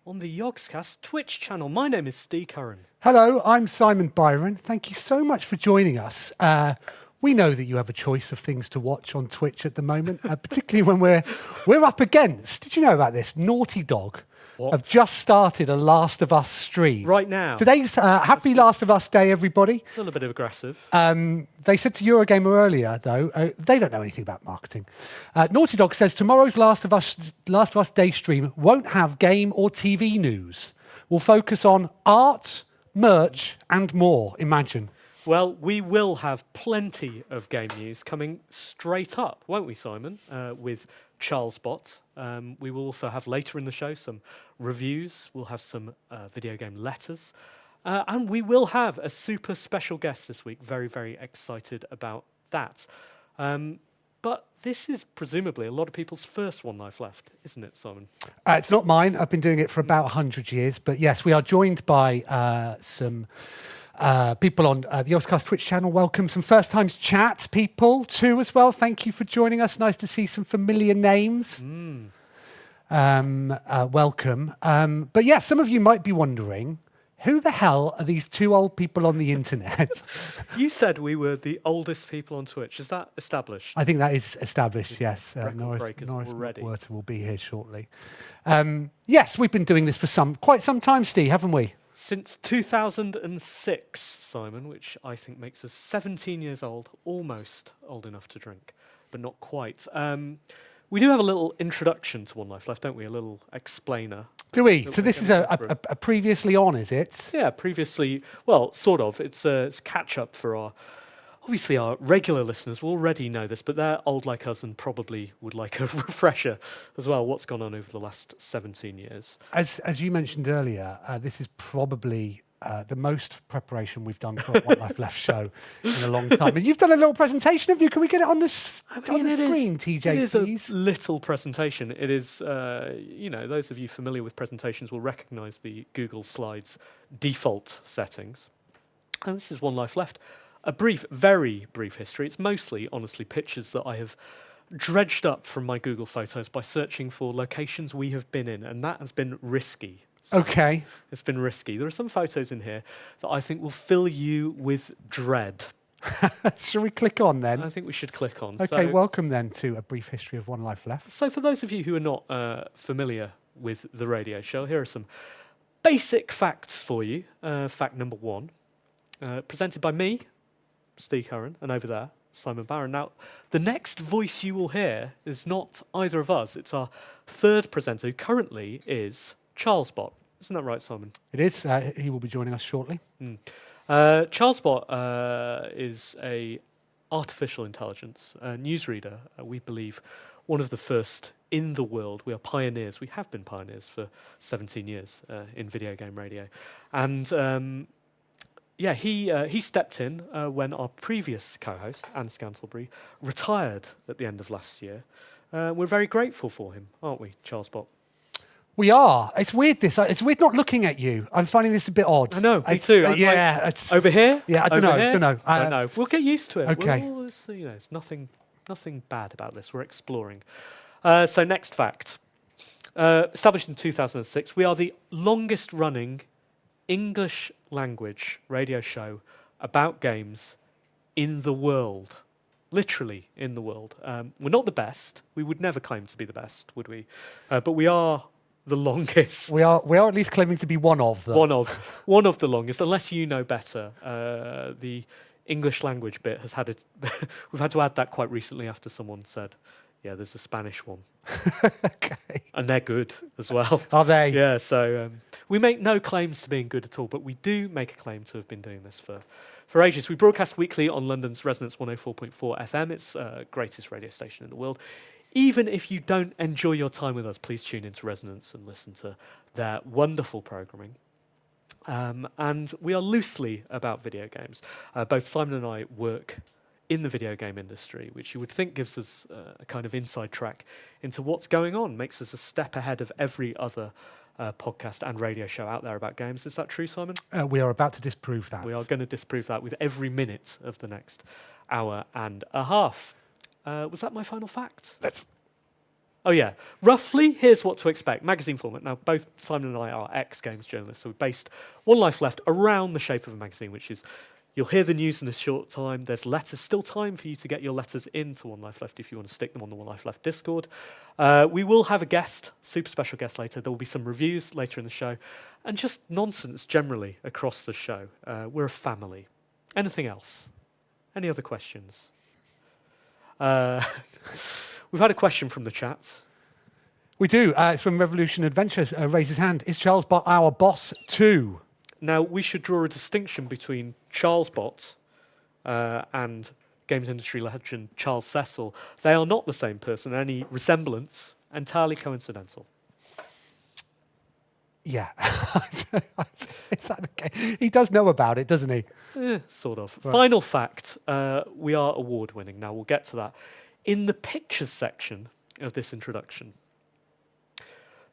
on the Yogscast Twitch channel. My name is Steve Curran. Hello, I'm Simon Byron. Thank you so much for joining us. We know that you have a choice of things to watch on Twitch at the moment, particularly when we're up against. Did you know about this? Naughty Dog have just started a Last of Us stream Right now. Today's Happy Last of Us Day, everybody. A little bit aggressive. They said to Eurogamer earlier, though, they don't know anything about marketing. Naughty Dog says tomorrow's Last of Us Day stream won't have game or TV news. We'll focus on art, merch, and more. Imagine. Well, we will have plenty of game news coming straight up, won't we, Simon? With Charles Bot. We will also have later in the show some reviews. We'll have some video game letters. And we will have a super special guest this week. Very, very excited about that. But this is presumably a lot of people's first One Life Left, isn't it, Simon? It's not mine. I've been doing it for about 100 years. But yes, we are joined by some people on the Yogscast Twitch channel. Welcome. Some first time chat people too as well. Thank you for joining us. Nice to see some familiar names. Welcome. But yeah, some of you might be wondering, who the hell are these two old people on the internet? You said we were the oldest people on Twitch. Is that established? I think that is established, yes. Norris already. Werter will be here shortly. Yes, we've been doing this for quite some time, Steve, haven't we? Since 2006, Simon, which I think makes us 17 years old, almost old enough to drink, but not quite. We do have a little introduction to One Life Left, don't we? A little explainer. Do we? So this is a previously on, is it? Yeah, previously, well, sort of. It's catch-up for our regular listeners will already know this, but they're old like us and probably would like a refresher as well. What's gone on over the last 17 years? As you mentioned earlier, this is probably the most preparation we've done for a One Life Left show in a long time. And you've done a little presentation of you. Can we get it on the screen, TJ, it is please? A little presentation. It is, those of you familiar with presentations will recognise the Google Slides default settings. And this is One Life Left. A brief, very brief history. It's mostly, honestly, pictures that I have dredged up from my Google Photos by searching for locations we have been in, and that has been risky. So okay. It's been risky. There are some photos in here that I think will fill you with dread. Shall we click on then? I think we should click on. Okay, welcome then to A Brief History of One Life Left. So for those of you who are not familiar with the radio show, here are some basic facts for you. Fact number one, presented by me, Steve Curran, and over there, Simon Barron. Now, the next voice you will hear is not either of us. It's our third presenter, who currently is Charles Bot. Isn't that right, Simon? It is. He will be joining us shortly. Charles Bot is a artificial intelligence newsreader. We believe one of the first in the world. We are pioneers. We have been pioneers for 17 years in video game radio. And he stepped in when our previous co-host, Anne Scantlebury, retired at the end of last year. We're very grateful for him, aren't we, Charles Bot? We are. It's weird. It's weird not looking at you. I'm finding this a bit odd. I know. Me too. It's over here. Yeah, I don't know. Don't know. We'll get used to it. Okay. It's nothing bad about this. We're exploring. So next fact. Established in 2006, we are the longest running English language radio show about games in the world. Literally in the world. We're not the best. We would never claim to be the best, would we? But we are the longest. We are at least claiming to be one of them. One of the longest, unless you know better. The English language bit has had we've had to add that quite recently after someone said, yeah, there's a Spanish one. Okay. And they're good as well. Are they? Yeah, so we make no claims to being good at all, but we do make a claim to have been doing this for ages. We broadcast weekly on London's Resonance 104.4 FM. It's greatest radio station in the world. Even if you don't enjoy your time with us, please tune into Resonance and listen to their wonderful programming. And we are loosely about video games. Both Simon and I work in the video game industry, which you would think gives us a kind of inside track into what's going on, makes us a step ahead of every other podcast and radio show out there about games. Is that true, Simon? We are about to disprove that. We are going to disprove that with every minute of the next hour and a half. Was that my final fact? Oh yeah, roughly, here's what to expect. Magazine format. Now, both Simon and I are ex-games journalists, so we based One Life Left around the shape of a magazine, which is, you'll hear the news in a short time. There's letters, still time for you to get your letters into One Life Left if you want to stick them on the One Life Left Discord. We will have a guest, super special guest later. There will be some reviews later in the show, and just nonsense generally across the show. We're a family. Anything else? Any other questions? We've had a question from the chat. We do. It's from Revolution Adventures. Raise his hand. Is Charles Bot our boss too? Now, we should draw a distinction between Charles Bot and games industry legend Charles Cecil. They are not the same person. Any resemblance, entirely coincidental. Yeah. Is that okay? He does know about it, doesn't he? Sort of. Right. Final fact, we are award-winning. Now, we'll get to that in the pictures section of this introduction.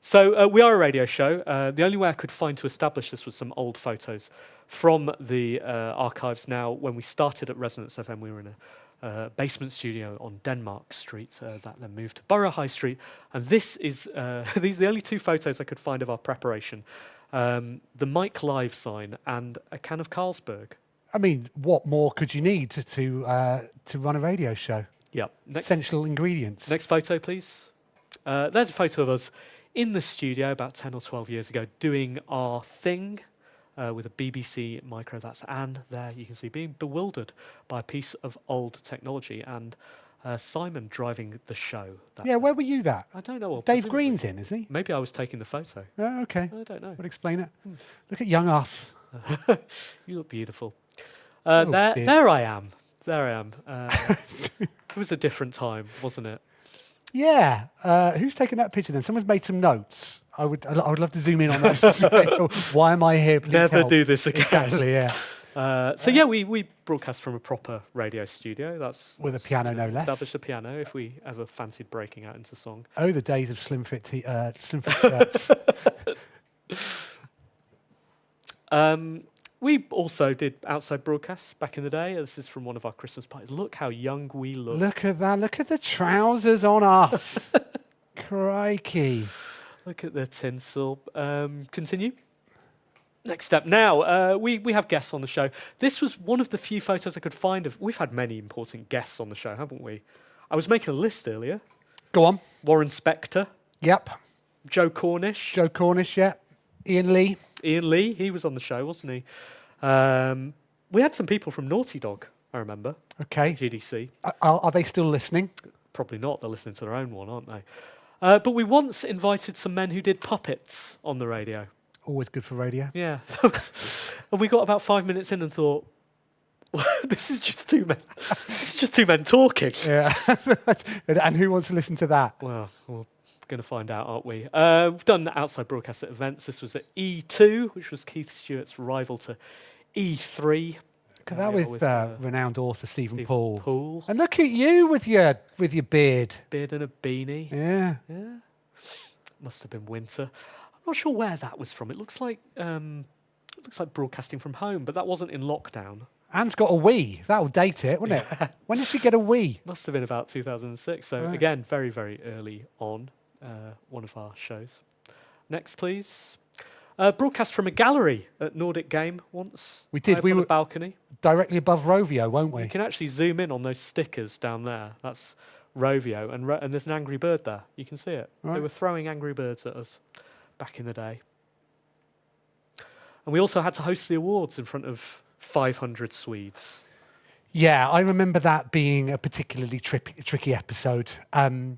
So we are a radio show. The only way I could find to establish this was some old photos from the archives. Now, when we started at Resonance FM, we were in a basement studio on Denmark Street. That then moved to Borough High Street. And this is these are the only two photos I could find of our preparation. The Mike Live sign and a can of Carlsberg. I mean, what more could you need to run a radio show? Yep. Essential ingredients. Next photo, please. There's a photo of us in the studio about 10 or 12 years ago doing our thing with a BBC micro. That's Anne there, you can see, being bewildered by a piece of old technology, and Simon driving the show. Yeah, where were you that? I don't know. Well, Dave presumably- Green's in, is he? Maybe I was taking the photo. Oh, okay. I don't know. Would explain it. Look at young us. You look beautiful. Oh, there, dear. there I am. There I am. It was a different time, wasn't it? Yeah. Who's taken that picture then? Someone's made some notes. I would love to zoom in on that. Why am I here? Please Never help. do this again. Exactly, yeah. So yeah, we broadcast from a proper radio studio. With a piano, no less. Established a piano if we ever fancied breaking out into song. Oh, the days of slim fit shirts. We also did outside broadcasts back in the day. This is from one of our Christmas parties. Look how young we look. Look at that. Look at the trousers on us. Crikey. Look at the tinsel. Continue. Next step. Now, we have guests on the show. This was one of the few photos I could find of. We've had many important guests on the show, haven't we? I was making a list earlier. Go on. Warren Spector, Yep. Joe Cornish, Joe Cornish, yeah. Ian Lee. Ian Lee. He was on the show, wasn't he? We had some people from Naughty Dog, I remember. Okay. GDC. Are they still listening? Probably not. They're listening to their own one, aren't they? But we once invited some men who did puppets on the radio. Always good for radio. Yeah. And we got about 5 minutes in and thought, this is just two men. This is just two men talking. Yeah. And who wants to listen to that? Well, we're going to find out, aren't we? We've done outside broadcasts at events. This was at E2, which was Keith Stewart's rival to E3. Look at that with renowned author Stephen Paul. Poole. And look at you with your beard. Beard and a beanie. Yeah. Yeah. Must have been winter. I'm not sure where that was from. It looks like broadcasting from home, but that wasn't in lockdown. Anne's got a Wii. That'll date it, wouldn't it? When did she get a Wii? Must have been about 2006. So Right. again, very, very early on, one of our shows. Next, please. Broadcast from a gallery at Nordic Game once. We did. Up We on a were balcony. directly above Rovio, won't we? You can actually zoom in on those stickers down there. That's Rovio, and there's an angry bird there. You can see it. They Right. were throwing angry birds at us back in the day. And we also had to host the awards in front of 500 Swedes. Yeah, I remember that being a particularly tricky episode. To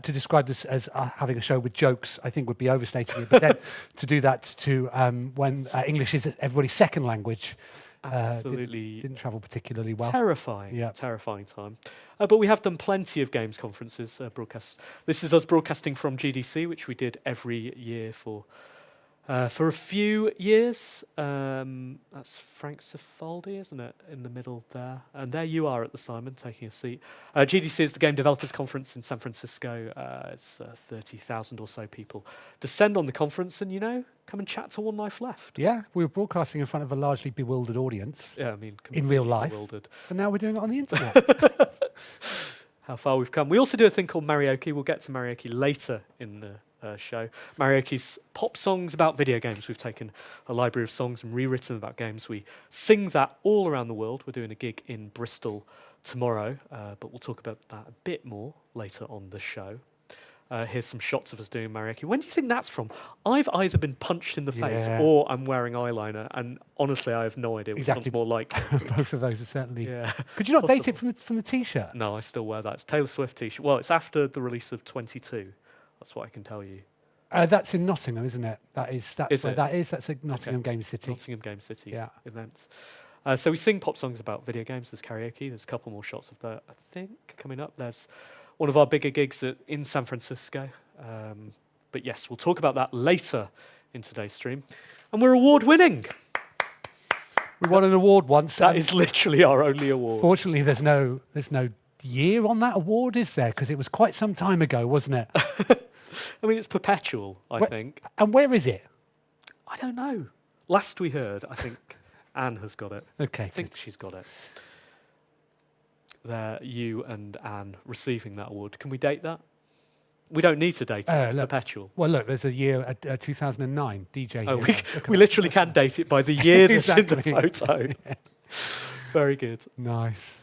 describe this as having a show with jokes, I think would be overstating it. But then to do that to when English is everybody's second language, Absolutely didn't travel particularly well. terrifying, Yeah. terrifying time. But we have done plenty of games conferences, broadcasts. This is us broadcasting from GDC, which we did every year for a few years. That's Frank Cifaldi, isn't it, in the middle there? And there you are at the Simon, taking a seat. GDC is the Game Developers Conference in San Francisco. It's 30,000 or so people descend on the conference and, come and chat to One Life Left. Yeah, we were broadcasting in front of a largely bewildered audience Yeah, I mean, in real completely life. bewildered. And now we're doing it on the internet. how far we've come. We also do a thing called Marioke. We'll get to Marioke later in the show. Marioke's pop songs about video games. We've taken a library of songs and rewritten about games. We sing that all around the world. We're doing a gig in Bristol tomorrow, but we'll talk about that a bit more later on the show. Here's some shots of us doing Marioke. When do you think that's from? I've either been punched in the face or I'm wearing eyeliner, and honestly, I have no idea which one's more likely. Both of those are certainly. Yeah. Could you not date it from the T-shirt? No, I still wear that. It's Taylor Swift T-shirt. Well, it's after the release of 22. That's what I can tell you. That's in Nottingham, isn't it? That's where that is. That's a Nottingham Game City. Nottingham Game City event. So we sing pop songs about video games. There's karaoke. There's a couple more shots of that, I think, coming up. There's one of our bigger gigs in San Francisco. But yes, we'll talk about that later in today's stream. And we're award-winning. We won an award once. That is literally our only award. Fortunately, there's no year on that award, is there? Because it was quite some time ago, wasn't it? I mean, it's perpetual, I think. And where is it? I don't know. Last we heard, I think Anne has got it. Okay. I think she's got it. There, you and Anne receiving that award. Can we date that? We don't need to date it. It's perpetual. Well, look, there's a year, 2009, DJ. Oh, we literally can date it by the year that's in the photo. Very good. Nice.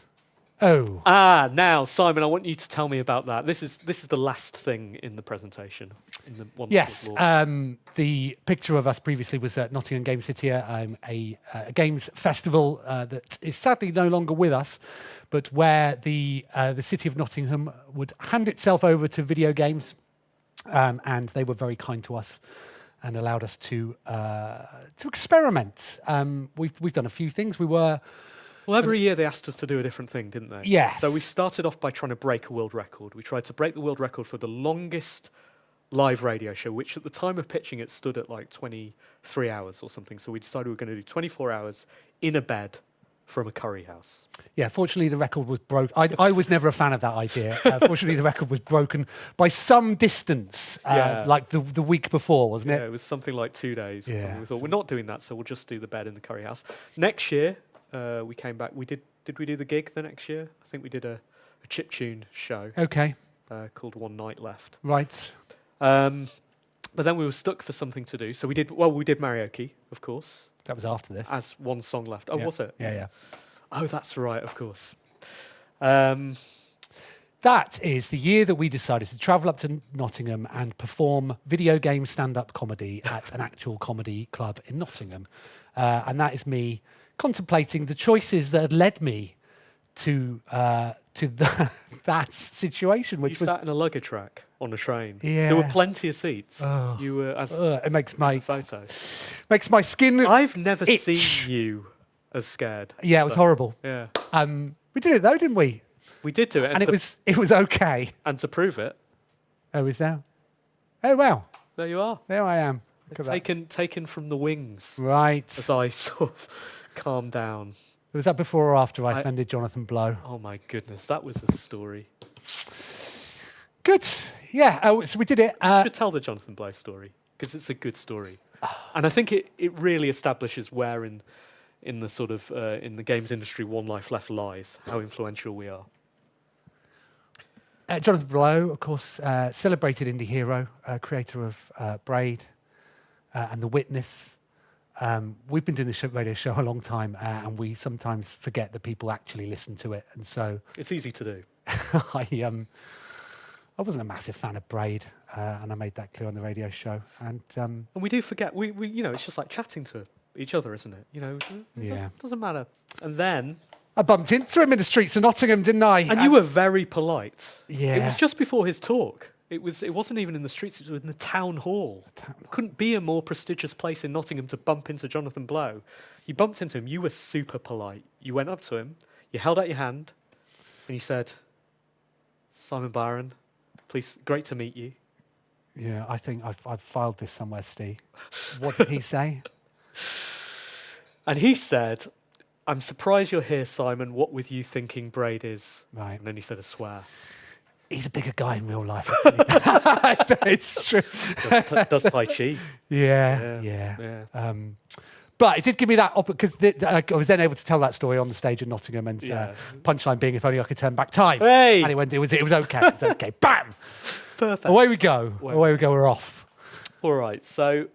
Oh. Now, Simon, I want you to tell me about that. This is the last thing in the presentation. In the one yes. The picture of us previously was at Nottingham Game City, a games festival that is sadly no longer with us, but where the city of Nottingham would hand itself over to video games, and they were very kind to us and allowed us to experiment. We've done a few things. Well, every year they asked us to do a different thing, didn't they? Yes. So we started off by trying to break a world record. We tried to break the world record for the longest live radio show, which at the time of pitching it stood at like 23 hours or something. So we decided we were going to do 24 hours in a bed from a curry house. Yeah, fortunately the record was broke. I was never a fan of that idea. Fortunately the record was broken by some distance, like the week before, wasn't it? Yeah, it was something like 2 days. Or something. We thought, we're not doing that, so we'll just do the bed in the curry house. Next year, we came back. Did we do the gig the next year? I think we did a chiptune show. Okay. Called One Night Left. Right. But then we were stuck for something to do. So we did Marioke, of course. That was after this. As one song left. Oh, was it? Yeah. Oh, that's right, of course. That is the year that we decided to travel up to Nottingham and perform video game stand-up comedy at an actual comedy club in Nottingham. And that is me contemplating the choices that had led me to that situation. Which you sat in a luggage rack on a train. Yeah. There were plenty of seats. Oh. You were it makes my photo. Makes my skin. I've never itch. seen you as scared. Yeah, it was horrible. Yeah. We did it though, didn't we? We did do it, and it was okay. And to prove it, is there? Oh wow! There you are. There I am. Taken from the wings. Right. As I sort of calm down. Was that before or after I offended Jonathan Blow? Oh my goodness, that was a story. Good. Yeah, so we did it. You should tell the Jonathan Blow story, because it's a good story. And I think it really establishes where in the sort of in the games industry One Life Left lies, how influential we are. Jonathan Blow, of course, celebrated indie hero, creator of Braid and The Witness. We've been doing this radio show a long time, and we sometimes forget that people actually listen to it, and so it's easy to do. I wasn't a massive fan of Braid, and I made that clear on the radio show. And we do forget. We it's just like chatting to each other, isn't it? It doesn't matter. And then I bumped into him in the streets of Nottingham, didn't I? And you were very polite. Yeah. It was just before his talk. It wasn't even in the streets, it was in the town hall. Couldn't be a more prestigious place in Nottingham to bump into Jonathan Blow. You bumped into him, you were super polite. You went up to him, you held out your hand, and you said, "Simon Byron, please, great to meet you." Yeah, I think I've filed this somewhere, Steve. What did he say? And he said, "I'm surprised you're here, Simon. What with you thinking Braid is?" Right. And then he said a swear. He's a bigger guy in real life. It's true. Does Tai Chi. Yeah. But it did give me that because I was then able to tell that story on the stage in Nottingham, and punchline being, if only I could turn back time. Hey! And it was okay. It was okay. Bam! Perfect. Away we go. Away we go. We're off. All right, so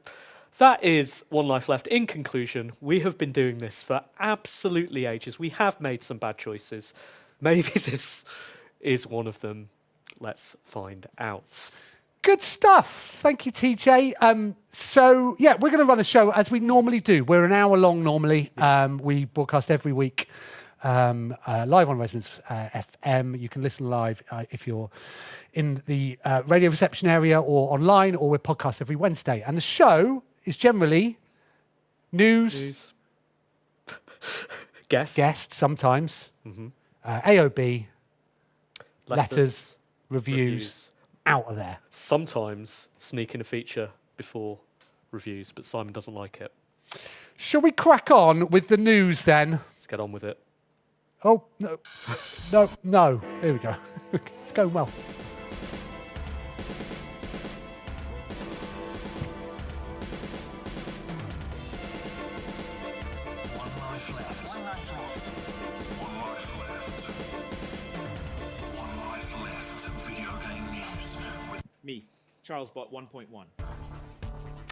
that is One Life Left. In conclusion, we have been doing this for absolutely ages. We have made some bad choices. Maybe this is one of them. Let's find out. Good stuff. Thank you, TJ. So, yeah, we're going to run a show as we normally do. We're an hour long normally. We broadcast every week live on Resonance FM. You can listen live if you're in the radio reception area or online, or we're podcast every Wednesday. And the show is generally news. Guests sometimes, AOB, letters, reviews, out of there. Sometimes sneak in a feature before reviews, but Simon doesn't like it. Shall we crack on with the news then? Let's get on with it. Oh, no. Here we go. It's going well. Me, CharlesBot 1.1.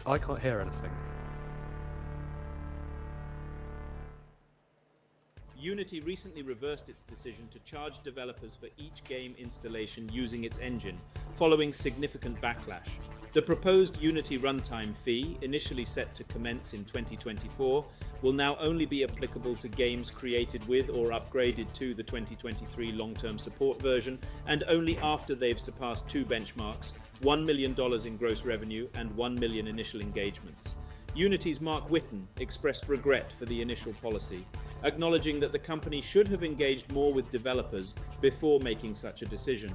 I can't hear anything. Unity recently reversed its decision to charge developers for each game installation using its engine, following significant backlash. The proposed Unity runtime fee, initially set to commence in 2024, will now only be applicable to games created with or upgraded to the 2023 long-term support version, and only after they've surpassed two benchmarks: $1 million in gross revenue and 1 million initial engagements. Unity's Mark Whitten expressed regret for the initial policy, acknowledging that the company should have engaged more with developers before making such a decision.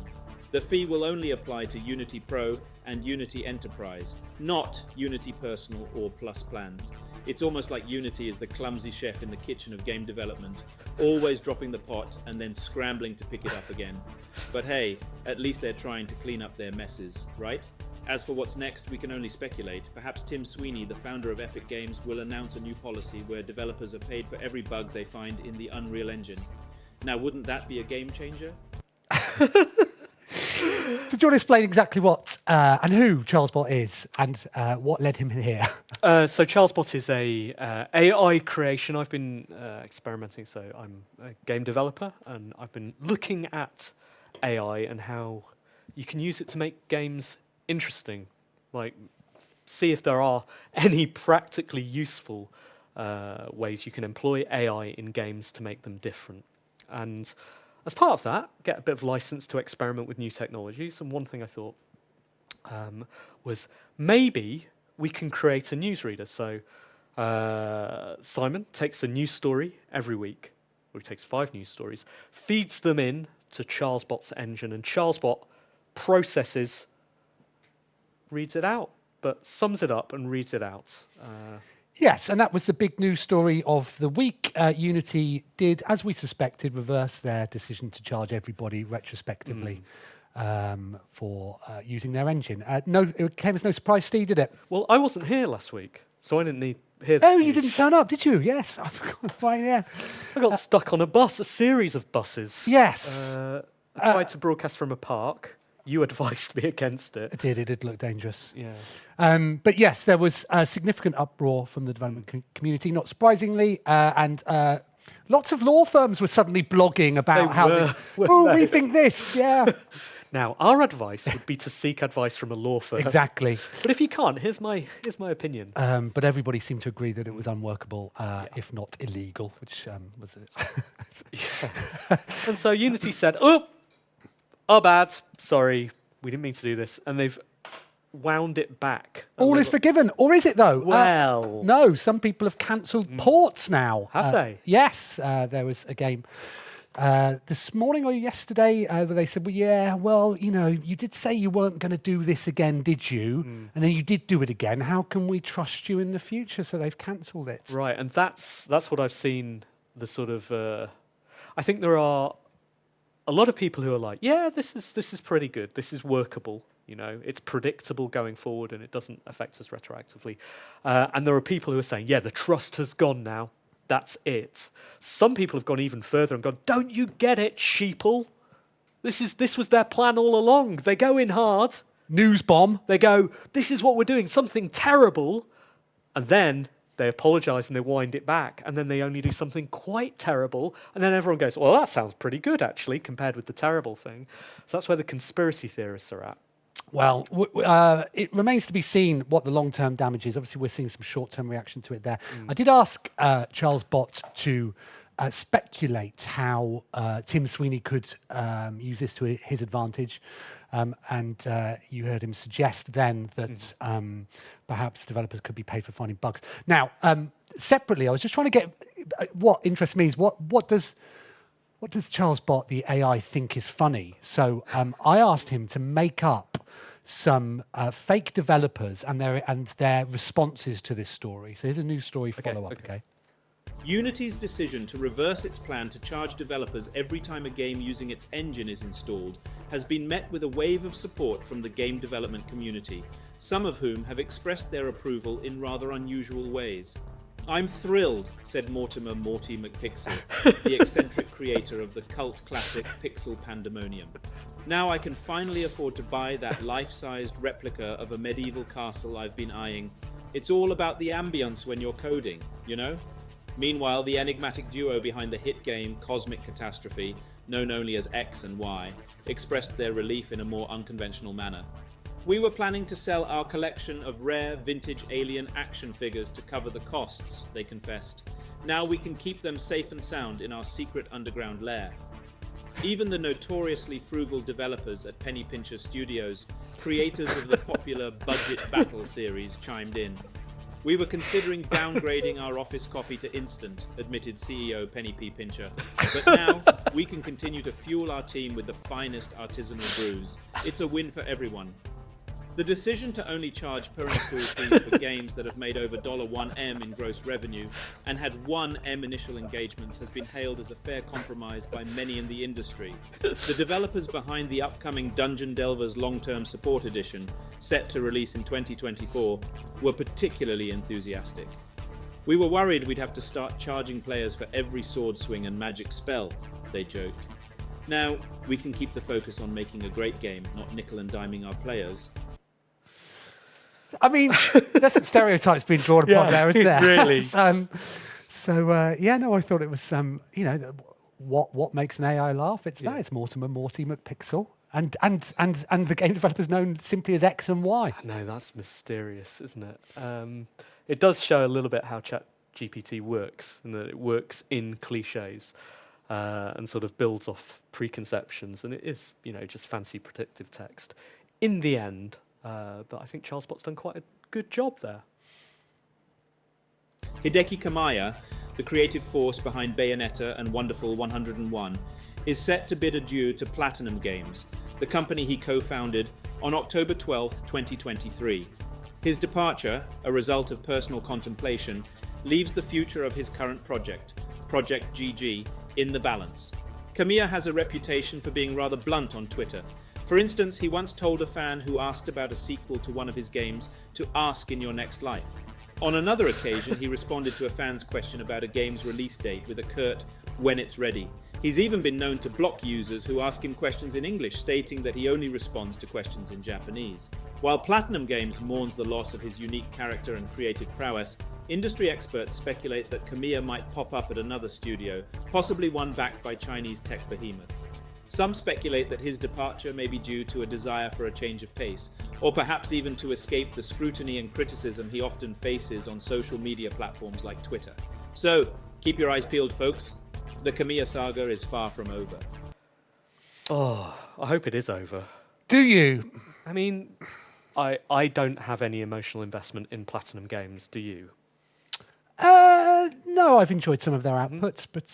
The fee will only apply to Unity Pro and Unity Enterprise, not Unity Personal or Plus plans. It's almost like Unity is the clumsy chef in the kitchen of game development, always dropping the pot and then scrambling to pick it up again. But hey, at least they're trying to clean up their messes, right? As for what's next, we can only speculate. Perhaps Tim Sweeney, the founder of Epic Games, will announce a new policy where developers are paid for every bug they find in the Unreal Engine. Now, wouldn't that be a game changer? So do you want to explain exactly what and who CharlesBot is and what led him here? So CharlesBot is a AI creation. I've been experimenting, so I'm a game developer, and I've been looking at AI and how you can use it to make games interesting, like see if there are any practically useful ways you can employ AI in games to make them different. And as part of that, get a bit of license to experiment with new technologies. And one thing I thought was maybe we can create a newsreader. So Simon takes a news story every week, or he takes 5 news stories, feeds them in to CharlesBot's engine, and CharlesBot processes, reads it out, but sums it up and reads it out. Yes, and that was the big news story of the week. Unity did, as we suspected, reverse their decision to charge everybody retrospectively for using their engine. It came as no surprise, Steve, did it? Well, I wasn't here last week, so I didn't hear this. Oh, you news. didn't turn up, did you? Yes, I forgot. Right, yeah. I got stuck on a series of buses. Yes. I tried to broadcast from a park. You advised me against it. It did look dangerous. Yeah. But yes, there was a significant uproar from the development community, not surprisingly, and lots of law firms were suddenly blogging about we think this, yeah. Now, our advice would be to seek advice from a law firm. Exactly. But if you can't, here's my opinion. But everybody seemed to agree that it was unworkable, if not illegal, which was And so Unity said, our bad, sorry, we didn't mean to do this. And they've wound it back. All is forgiven, or is it though? Well. No, some people have cancelled ports now. Have they? Yes, there was a game this morning or yesterday where they said, you did say you weren't going to do this again, did you? And then you did do it again. How can we trust you in the future? So they've cancelled it. Right, and that's what I've seen, the sort of... I think there are a lot of people who are like, yeah, this is pretty good. This is workable. You know, it's predictable going forward, and it doesn't affect us retroactively. And there are people who are saying, yeah, the trust has gone now. That's it. Some people have gone even further and gone, don't you get it, sheeple? This was their plan all along. They go in hard. News bomb. They go, this is what we're doing, something terrible. And then they apologise and they wind it back. And then they only do something quite terrible. And then everyone goes, well, that sounds pretty good, actually, compared with the terrible thing. So that's where the conspiracy theorists are at. Well, it remains to be seen what the long-term damage is. Obviously, we're seeing some short-term reaction to it there. I did ask Charles Bott to speculate how Tim Sweeney could use this to his advantage. And you heard him suggest then that perhaps developers could be paid for finding bugs. Now, separately, I was just trying to get what interests me is what does Charles Bott, the AI, think is funny? So I asked him to make up some fake developers and their responses to this story. So here's a news story follow-up, okay? Unity's decision to reverse its plan to charge developers every time a game using its engine is installed has been met with a wave of support from the game development community, some of whom have expressed their approval in rather unusual ways. I'm thrilled, said Mortimer Morty McPixel, the eccentric creator of the cult classic Pixel Pandemonium. Now I can finally afford to buy that life-sized replica of a medieval castle I've been eyeing. It's all about the ambience when you're coding, you know? Meanwhile, the enigmatic duo behind the hit game Cosmic Catastrophe, known only as X and Y, expressed their relief in a more unconventional manner. We were planning to sell our collection of rare vintage alien action figures to cover the costs, they confessed. Now we can keep them safe and sound in our secret underground lair. Even the notoriously frugal developers at Penny Pincher Studios, creators of the popular Budget Battle series, chimed in. We were considering downgrading our office coffee to instant, admitted CEO Penny P. Pincher. But now, we can continue to fuel our team with the finest artisanal brews. It's a win for everyone. The decision to only charge per-install fees for games that have made over $1M in gross revenue and had 1M initial engagements has been hailed as a fair compromise by many in the industry. The developers behind the upcoming Dungeon Delvers Long-Term Support Edition, set to release in 2024, were particularly enthusiastic. We were worried we'd have to start charging players for every sword swing and magic spell, they joked. Now, we can keep the focus on making a great game, not nickel and diming our players. I mean, there's some stereotypes being drawn upon there, isn't there? Really. I thought it was, what makes an AI laugh? It's that. It's Mortimer Morty McPixel. And the game developer's known simply as X and Y. No, that's mysterious, isn't it? It does show a little bit how ChatGPT works, and that it works in cliches and sort of builds off preconceptions, and it is, just fancy predictive text. In the end, but I think Charles Bott's done quite a good job there. Hideki Kamiya, the creative force behind Bayonetta and Wonderful 101, is set to bid adieu to Platinum Games, the company he co-founded, on October 12, 2023. His departure, a result of personal contemplation, leaves the future of his current project, Project GG, in the balance. Kamiya has a reputation for being rather blunt on Twitter. For instance, he once told a fan who asked about a sequel to one of his games to ask in your next life. On another occasion, he responded to a fan's question about a game's release date with a curt, "when it's ready." He's even been known to block users who ask him questions in English, stating that he only responds to questions in Japanese. While Platinum Games mourns the loss of his unique character and creative prowess, industry experts speculate that Kamiya might pop up at another studio, possibly one backed by Chinese tech behemoths. Some speculate that his departure may be due to a desire for a change of pace, or perhaps even to escape the scrutiny and criticism he often faces on social media platforms like Twitter. So, keep your eyes peeled, folks. The Kamiya saga is far from over. Oh, I hope it is over. Do you? I mean, I don't have any emotional investment in Platinum Games, do you? No, I've enjoyed some of their outputs, but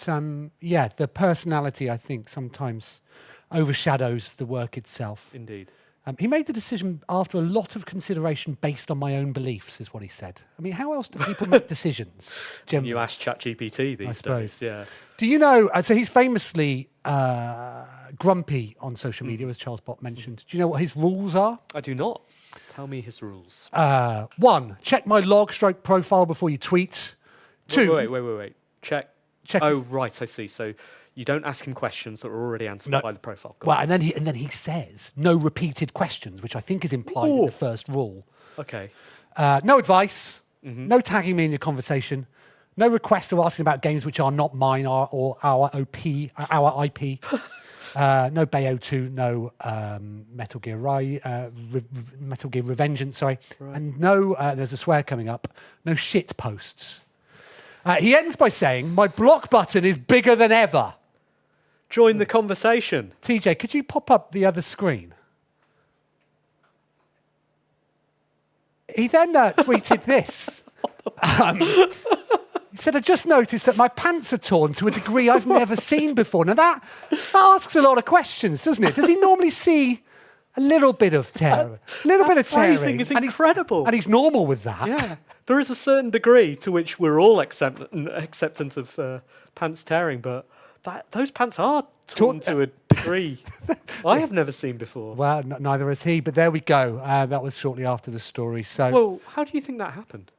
the personality, I think, sometimes overshadows the work itself. Indeed. He made the decision after a lot of consideration based on my own beliefs, is what he said. I mean, how else do people make decisions? Generally? You ask ChatGPT these days, yeah. Do you know, so he's famously grumpy on social media, as Charles Bott mentioned. Do you know what his rules are? I do not. Tell me his rules. 1, check my log/stroke profile before you tweet. 2, Wait. Check. Oh, right, I see. So you don't ask him questions that are already answered by the profile. Well, and then he says no repeated questions, which I think is implied in the first rule. Okay. No advice, no tagging me in your conversation, no request or asking about games which are not mine or our IP. No Bayo 2, no Metal Gear Revengeance, sorry. Right. And no, there's a swear coming up, no shit posts. He ends by saying, my block button is bigger than ever. Join the conversation. TJ, could you pop up the other screen? He then tweeted this. He said, I just noticed that my pants are torn to a degree I've never seen before. Now that asks a lot of questions, doesn't it? Does he normally see a little bit of tear? A little bit of tearing? Phrasing is incredible. And he's normal with that. Yeah. There is a certain degree to which we're all acceptant of pants tearing, but those pants are torn to a degree I have never seen before. Well, neither has he, but there we go. That was shortly after the story. So, well, how do you think that happened?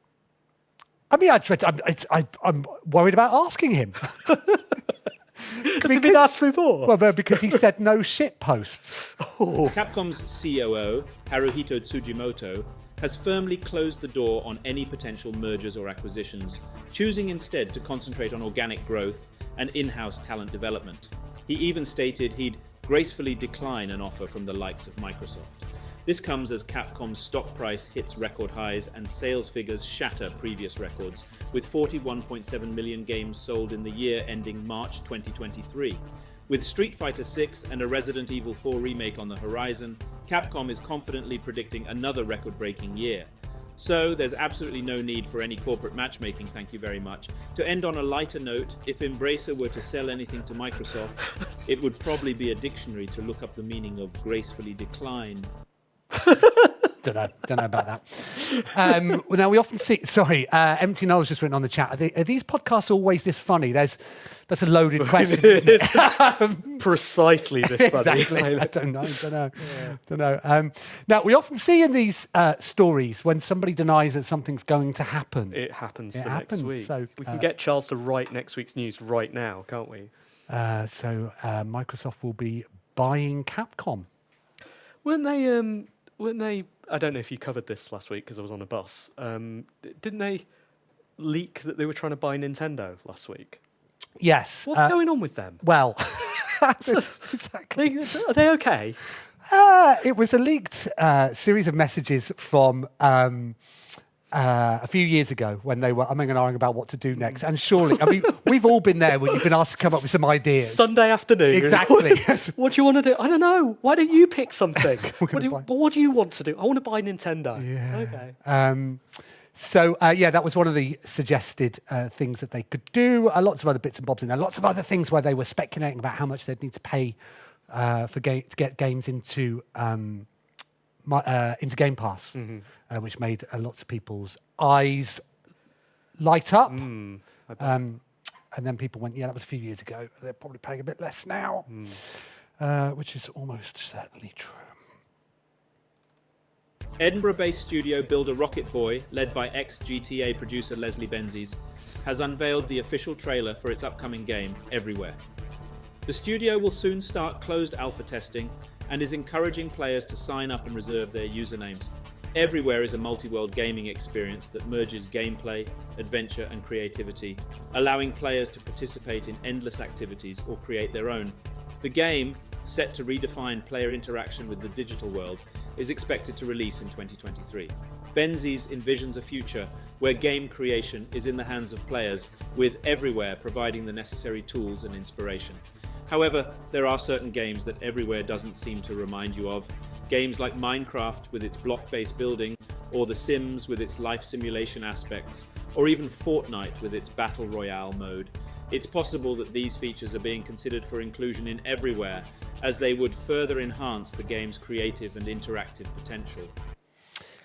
I mean, I'm worried about asking him. Has he been asked before? Well, because he said no shit posts. Oh. Capcom's COO, Haruhito Tsujimoto, has firmly closed the door on any potential mergers or acquisitions, choosing instead to concentrate on organic growth and in-house talent development. He even stated he'd gracefully decline an offer from the likes of Microsoft. This comes as Capcom's stock price hits record highs and sales figures shatter previous records, with 41.7 million games sold in the year ending March 2023. With Street Fighter VI and a Resident Evil 4 remake on the horizon, Capcom is confidently predicting another record-breaking year. So there's absolutely no need for any corporate matchmaking, thank you very much. To end on a lighter note, if Embracer were to sell anything to Microsoft, it would probably be a dictionary to look up the meaning of gracefully decline. Don't know about that. Well, now we often see. Sorry, Empty Knowledge just written on the chat. Are these podcasts always this funny? That's a loaded question. Precisely this funny. Exactly. I don't know. Now we often see in these stories when somebody denies that something's going to happen. It happens next week. So, we can get Charles to write next week's news right now, can't we? So Microsoft will be buying Capcom. Weren't they? I don't know if you covered this last week because I was on a bus. Didn't they leak that they were trying to buy Nintendo last week? Yes. What's going on with them? Well, exactly. Are they okay? It was a leaked series of messages from a few years ago when they were umming and ahhing about what to do next. And surely, I mean, we've all been there when you've been asked to come up with some ideas. Sunday afternoon. Exactly. What do you want to do? I don't know. Why don't you pick something? What do you want to do? I want to buy Nintendo. Yeah. Okay. So, that was one of the suggested things that they could do. Lots of other bits and bobs in there. Lots of other things where they were speculating about how much they'd need to pay to get games into Game Pass, which made lots of people's eyes light up. And then people went, that was a few years ago. They're probably paying a bit less now, which is almost certainly true. Edinburgh-based studio Builder Rocket Boy, led by ex-GTA producer Leslie Benzies, has unveiled the official trailer for its upcoming game, Everywhere. The studio will soon start closed alpha testing and is encouraging players to sign up and reserve their usernames. Everywhere is a multi-world gaming experience that merges gameplay, adventure and creativity, allowing players to participate in endless activities or create their own. The game, set to redefine player interaction with the digital world, is expected to release in 2023. Benzies envisions a future where game creation is in the hands of players, with Everywhere providing the necessary tools and inspiration. However, there are certain games that Everywhere doesn't seem to remind you of. Games like Minecraft with its block-based building, or The Sims with its life simulation aspects, or even Fortnite with its Battle Royale mode. It's possible that these features are being considered for inclusion in Everywhere, as they would further enhance the game's creative and interactive potential.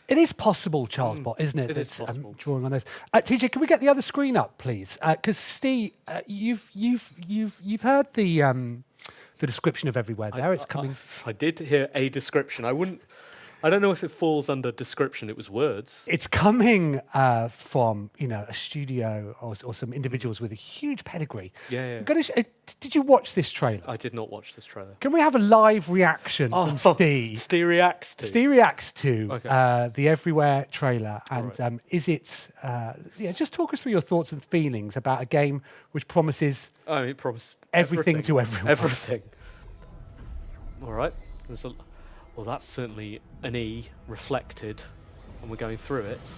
It is possible, Charles Bot, isn't it? It is that's, possible. drawing on those. TJ, can we get the other screen up, please? Because Steve, you've heard the description of everywhere there. It's coming. I did hear a description. I don't know if it falls under description. It was words. It's coming from a studio or some individuals with a huge pedigree. Yeah. Did you watch this trailer? I did not watch this trailer. Can we have a live reaction from Steve? Steve reacts to. Steve reacts to Okay. the Everywhere trailer, and Right. is it? Just talk us through your thoughts and feelings about a game which promises It promised everything to everyone. Everything. All right. Well, that's certainly an E reflected, and we're going through it.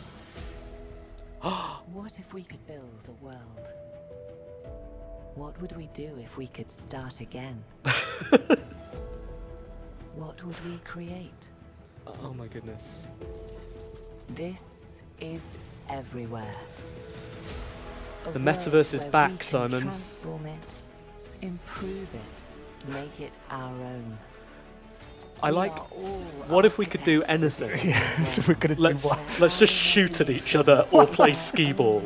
What if we could build a world? What would we do if we could start again? What would we create? Oh my goodness. This is Everywhere. The metaverse is back, we can Simon. Transform it, improve it, make it our own. I We like. are all What if we could do architects. anything? So we're going to do what? Let's just shoot at each other or play skee ball.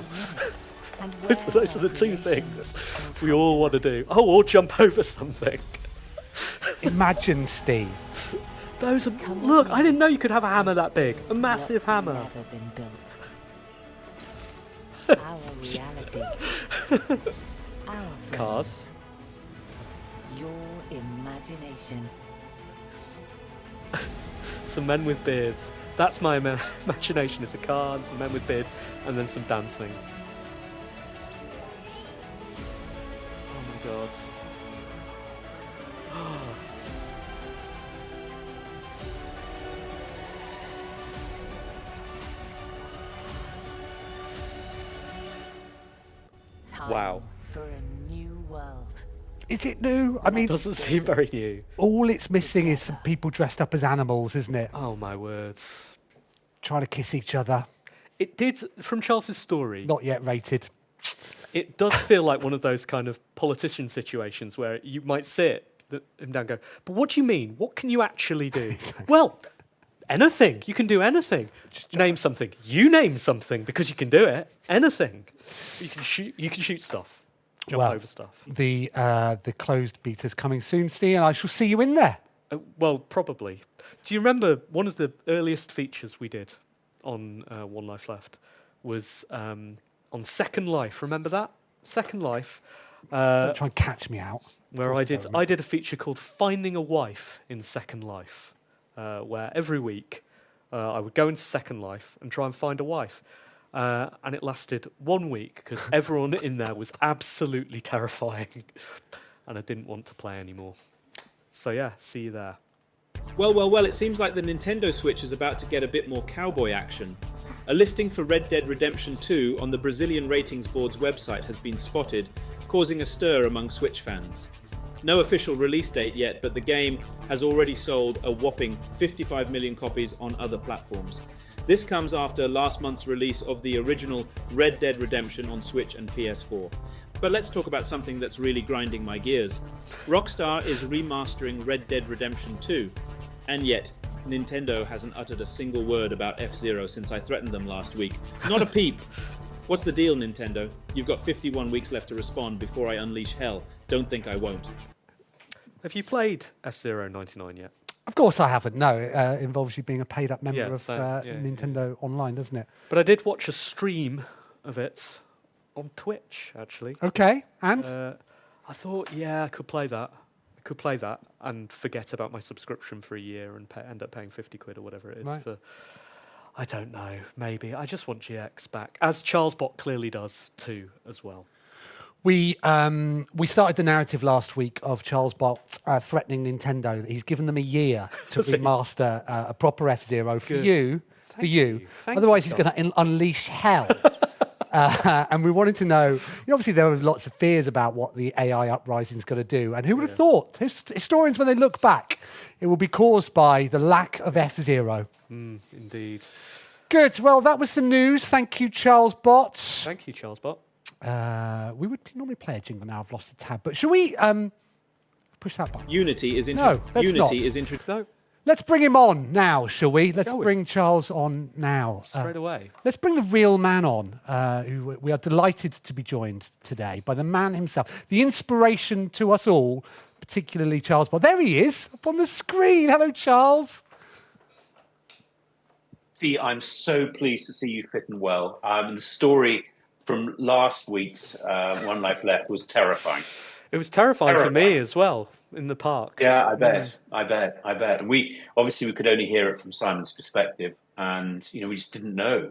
And Those are the two things we all want to do. Oh, or jump over something. Imagine, Steve. Those are. Look, I didn't know you could have a hammer that big. A massive hammer. Never been built. Our reality. Our Cars. friends. Your imagination. Some men with beards. That's my imagination. It's a car and some men with beards, and then some dancing. Oh my god. Time Wow. for a new world. Is it new? I mean, Doesn't seem very new. all it's missing is some people dressed up as animals, isn't it? Oh my words. Trying to kiss each other. It did, from Charles's story, Not yet rated. it does feel like one of those kind of politician situations where you might sit him down and go, but what do you mean? What can you actually do? Well, anything. You can do anything. Name something. You name something because you can do it. Anything. You can shoot stuff. Jump Well, over stuff. The closed beta's coming soon, Steve, and I shall see you in there. Well, probably. Do you remember one of the earliest features we did on One Life Left was on Second Life? Remember that? Second Life. Don't try and catch me out. Where I did a feature called Finding a Wife in Second Life, where every week I would go into Second Life and try and find a wife. And it lasted 1 week because everyone in there was absolutely terrifying and I didn't want to play anymore. So yeah, see you there. Well, it seems like the Nintendo Switch is about to get a bit more cowboy action. A listing for Red Dead Redemption 2 on the Brazilian Ratings Board's website has been spotted, causing a stir among Switch fans. No official release date yet, but the game has already sold a whopping 55 million copies on other platforms. This comes after last month's release of the original Red Dead Redemption on Switch and PS4. But let's talk about something that's really grinding my gears. Rockstar is remastering Red Dead Redemption 2, and yet Nintendo hasn't uttered a single word about F-Zero since I threatened them last week. Not a peep. What's the deal, Nintendo? You've got 51 weeks left to respond before I unleash hell. Don't think I won't. Have you played F-Zero 99 yet? Of course I haven't. No, it involves you being a paid-up member Yeah, of so, yeah, Nintendo Online, doesn't it? But I did watch a stream of it on Twitch, actually. Okay, and? I thought, yeah, I could play that. I could play that and forget about my subscription for a year and end up paying 50 quid or whatever it is Right. for... I don't know, maybe. I just want GX back, as Charles Bot clearly does too, as well. We started the narrative last week of Charles Bot threatening Nintendo that he's given them a year to Has he? remaster a proper F-Zero for Good. you. Thank you. you. Thank Otherwise, you, he's going to unleash hell. And we wanted to know, obviously there were lots of fears about what the AI uprising is going to do. And who would have thought? Historians, when they look back, it will be caused by the lack of F-Zero. Indeed. Good. Well, that was the news. Thank you, Charles Bot. Thank you, Charles Bot. We would normally play a jingle now. I've lost the tab. But should we Push that button. Unity is No, let's not. No, Let's bring him on now, shall we? Let's Shall we? bring Charles on now. straight away. Let's bring the real man on, who we are delighted to be joined today by the man himself, the inspiration to us all, particularly Charles Bott. There he is, up on the screen. Hello, Charles. Steve, I'm so pleased to see you fit and well. The story from last week's One Life Left was terrifying. It was terrifying for me as well in the park. Yeah, I bet. And we could only hear it from Simon's perspective, and we just didn't know.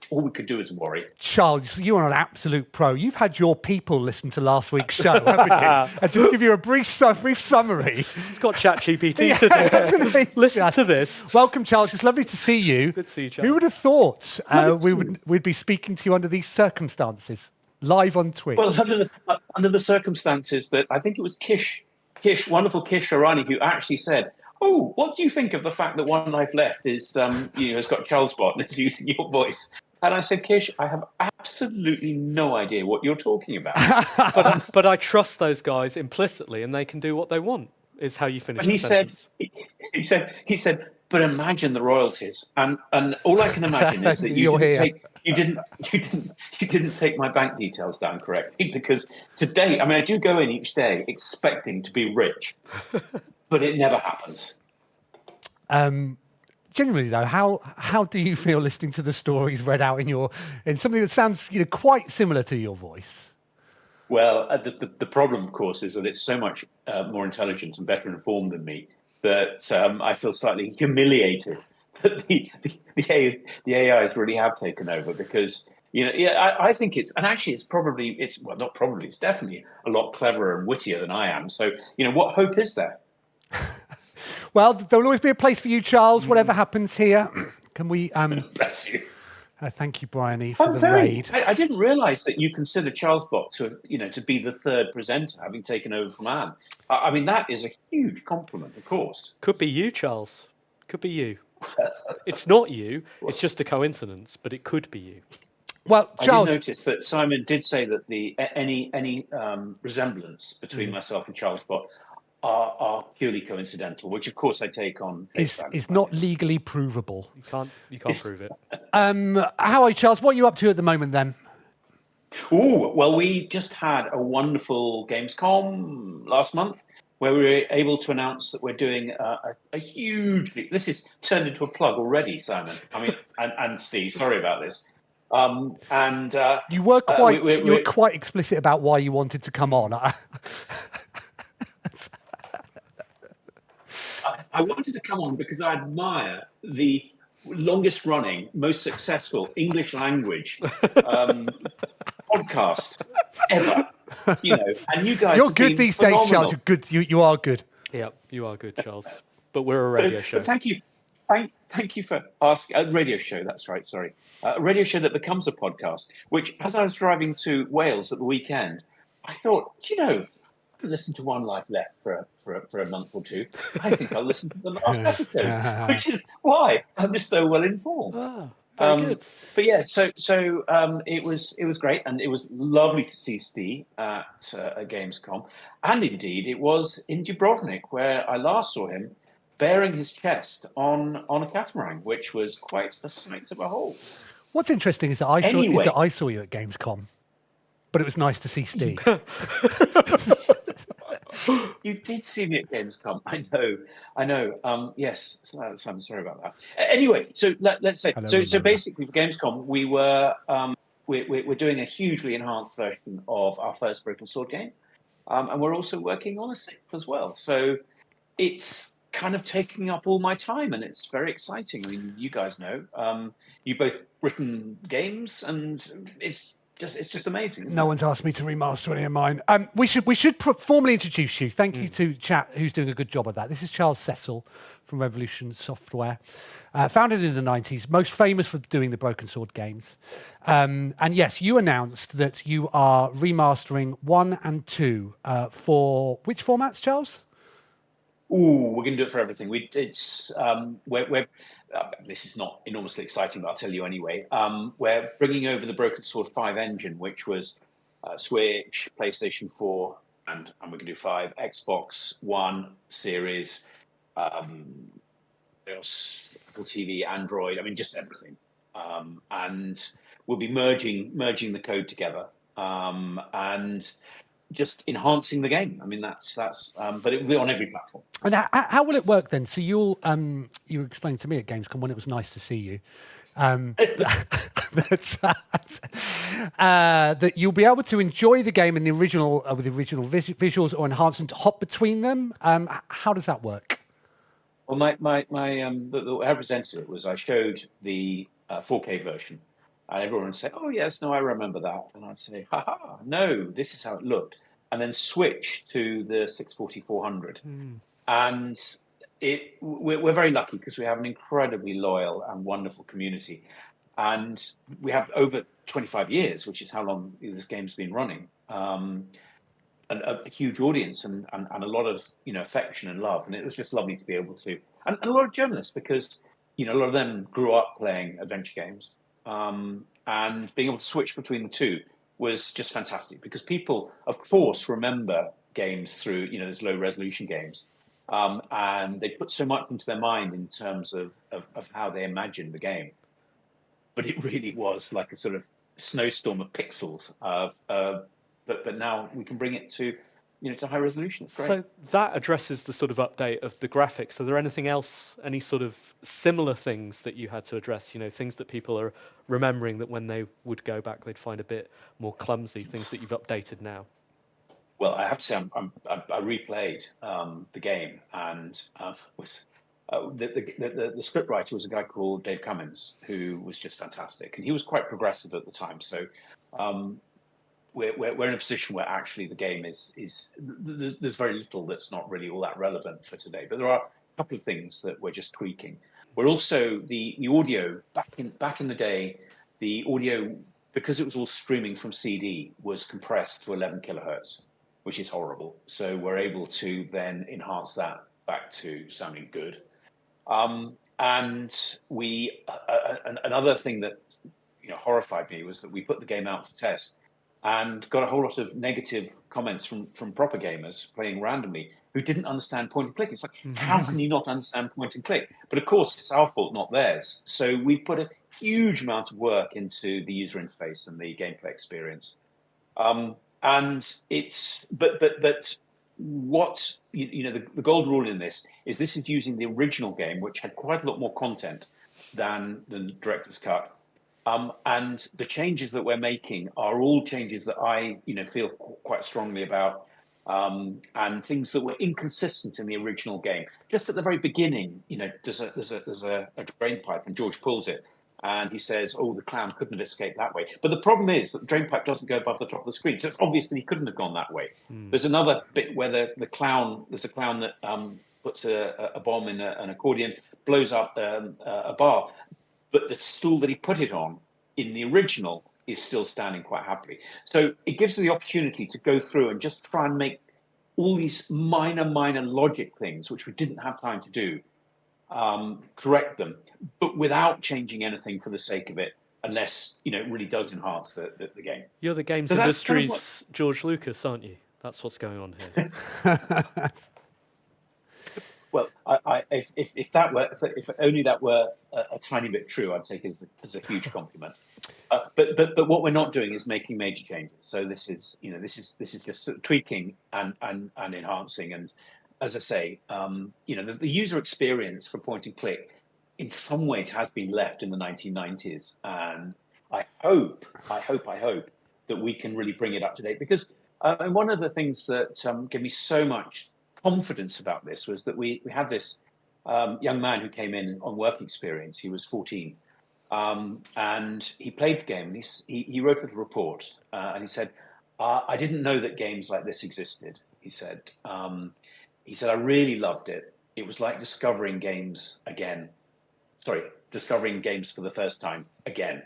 All we could do was worry. Charles, you are an absolute pro. You've had your people listen to last week's show, haven't you? And just give you a brief summary. It's got ChatGPT to do. Listen to this. Welcome, Charles. It's lovely to see you. Good to see you, Charles. Who would have thought we'd be speaking to you under these circumstances, live on Twitch? Well, under the circumstances that I think it was wonderful Kish Arani, who actually said, "Oh, what do you think of the fact that One Life Left is has got Charles Bott and is using your voice?" And I said, "Kish, I have absolutely no idea what you're talking about." But I trust those guys implicitly, and they can do what they want. Is how you finish. But he said, "But imagine the royalties," and all I can imagine is that you didn't take my bank details down correctly, because today, I do go in each day expecting to be rich, but it never happens. Generally, though, how do you feel listening to the stories read out in something that sounds quite similar to your voice? Well, the problem, of course, is that it's so much more intelligent and better informed than me that I feel slightly humiliated that the AIs really have taken over, because I think it's definitely a lot cleverer and wittier than I am. So what hope is there? Well, there'll always be a place for you, Charles. Whatever happens here, can we? Bless you. Thank you, Bryony, for the raid. I didn't realise that you consider Charles Bott to be the third presenter, having taken over from Anne. That is a huge compliment, of course. Could be you, Charles. Could be you. It's not you. It's just a coincidence, but it could be you. Well, Charles, I did notice that Simon did say that any resemblance between myself and Charles Bott are purely coincidental, which of course I take on. Is not legally provable. You can't prove it. How are you, Charles? What are you up to at the moment, then? Well, we just had a wonderful Gamescom last month, where we were able to announce that we're doing a huge. This is turned into a plug already, Simon. And Steve. Sorry about this. You were quite explicit about why you wanted to come on. I wanted to come on because I admire the longest running, most successful English language podcast ever. And you guys. You're good these days, Charles. You're good. You are good. Yeah, you are good, Charles. But we're a radio show. But thank you. Thank you for asking. A radio show, that's right, sorry. A radio show that becomes a podcast, which, as I was driving to Wales at the weekend, I thought, I've listened to One Life Left for a month or two. I think I'll listen to the last episode, which is why I'm just so well informed. Very good. But yeah, so it was great, and it was lovely to see Steve at a Gamescom, and indeed it was in Dubrovnik where I last saw him bearing his chest on a catamaran, which was quite a sight to behold. What's interesting is that I saw you at Gamescom, but it was nice to see Steve. You did see me at Gamescom. I know. Yes, I'm sorry about that. Anyway, so let's say so basically for Gamescom we're doing a hugely enhanced version of our first Broken Sword game, and we're also working on a sixth as well. So it's kind of taking up all my time, and it's very exciting. You guys know, you've both written games, and it's just amazing. No one's asked me to remaster any of mine. We should formally introduce you. Thank you to Chat, who's doing a good job of that. This is Charles Cecil from Revolution Software, founded in the 90s, most famous for doing the Broken Sword games. And yes, you announced that you are remastering 1 and 2 for which formats, Charles? We're going to do it for everything. This is not enormously exciting, but I'll tell you anyway. We're bringing over the Broken Sword 5 engine, which was Switch, PlayStation 4, and we can do 5, Xbox One, Series, Apple TV, Android. I mean, just everything. And we'll be merging the code together and just enhancing the game. I mean, that's. But it will be on every platform. And how will it work then? So you were explaining to me at Gamescom when it was nice to see you. That you'll be able to enjoy the game in the original with the original visuals or enhance and hop between them. How does that work? Well, the way I presented it was I showed the 4K version, and everyone would say, "Oh yes, no, I remember that," and I'd say, "Ha ha, no, this is how it looked," and then switch to the 640-400, and we're very lucky because we have an incredibly loyal and wonderful community, and we have over 25 years, which is how long this game's been running. A huge audience and a lot of affection and love, and it was just lovely to be able to, and a lot of journalists, because a lot of them grew up playing adventure games, and being able to switch between the two was just fantastic, because people of course remember games through those low resolution games, and they put so much into their mind in terms of how they imagined the game, but it really was like a sort of snowstorm of pixels of but now we can bring it to to high resolution. It's great. So that addresses the sort of update of the graphics. Are there anything else, any sort of similar things that you had to address? Things that people are remembering that when they would go back they'd find a bit more clumsy. Things that you've updated now. Well, I have to say I replayed the game, and was the script writer was a guy called Dave Cummins, who was just fantastic, and he was quite progressive at the time. So. We're in a position where actually the game is there's very little that's not really all that relevant for today, but there are a couple of things that we're just tweaking. We're also the audio back in the day, the audio, because it was all streaming from CD, was compressed to 11 kilohertz, which is horrible. So we're able to then enhance that back to sounding good. And another thing that horrified me was that we put the game out for test and got a whole lot of negative comments from proper gamers playing randomly who didn't understand point and click. It's like, how can you not understand point and click? But of course, it's our fault, not theirs. So we've put a huge amount of work into the user interface and the gameplay experience. And it's but what the gold rule in this is using the original game, which had quite a lot more content than the director's cut. And the changes that we're making are all changes that I, feel quite strongly about, and things that were inconsistent in the original game. Just at the very beginning, there's a drain pipe, and George pulls it, and he says, "Oh, the clown couldn't have escaped that way." But the problem is that the drain pipe doesn't go above the top of the screen, so it's obvious that he couldn't have gone that way. There's another bit where there's a clown that puts a bomb in an accordion, blows up a bar. But the stool that he put it on in the original is still standing quite happily. So it gives us the opportunity to go through and just try and make all these minor logic things, which we didn't have time to do, correct them, but without changing anything for the sake of it, unless, it really does enhance the game. You're the games industry's George Lucas, aren't you? That's what's going on here. Well, if only that were a tiny bit true, I'd take it as a huge compliment. But what we're not doing is making major changes. So this is just sort of tweaking and enhancing. And as I say, the user experience for point and click, in some ways, has been left in the 1990s. And I hope that we can really bring it up to date, because one of the things that gave me so much confidence about this was that we had this young man who came in on work experience. He was 14, and he played the game, and he wrote a little report, and he said, "I didn't know that games like this existed." He said, "I really loved it. It was like discovering games for the first time again."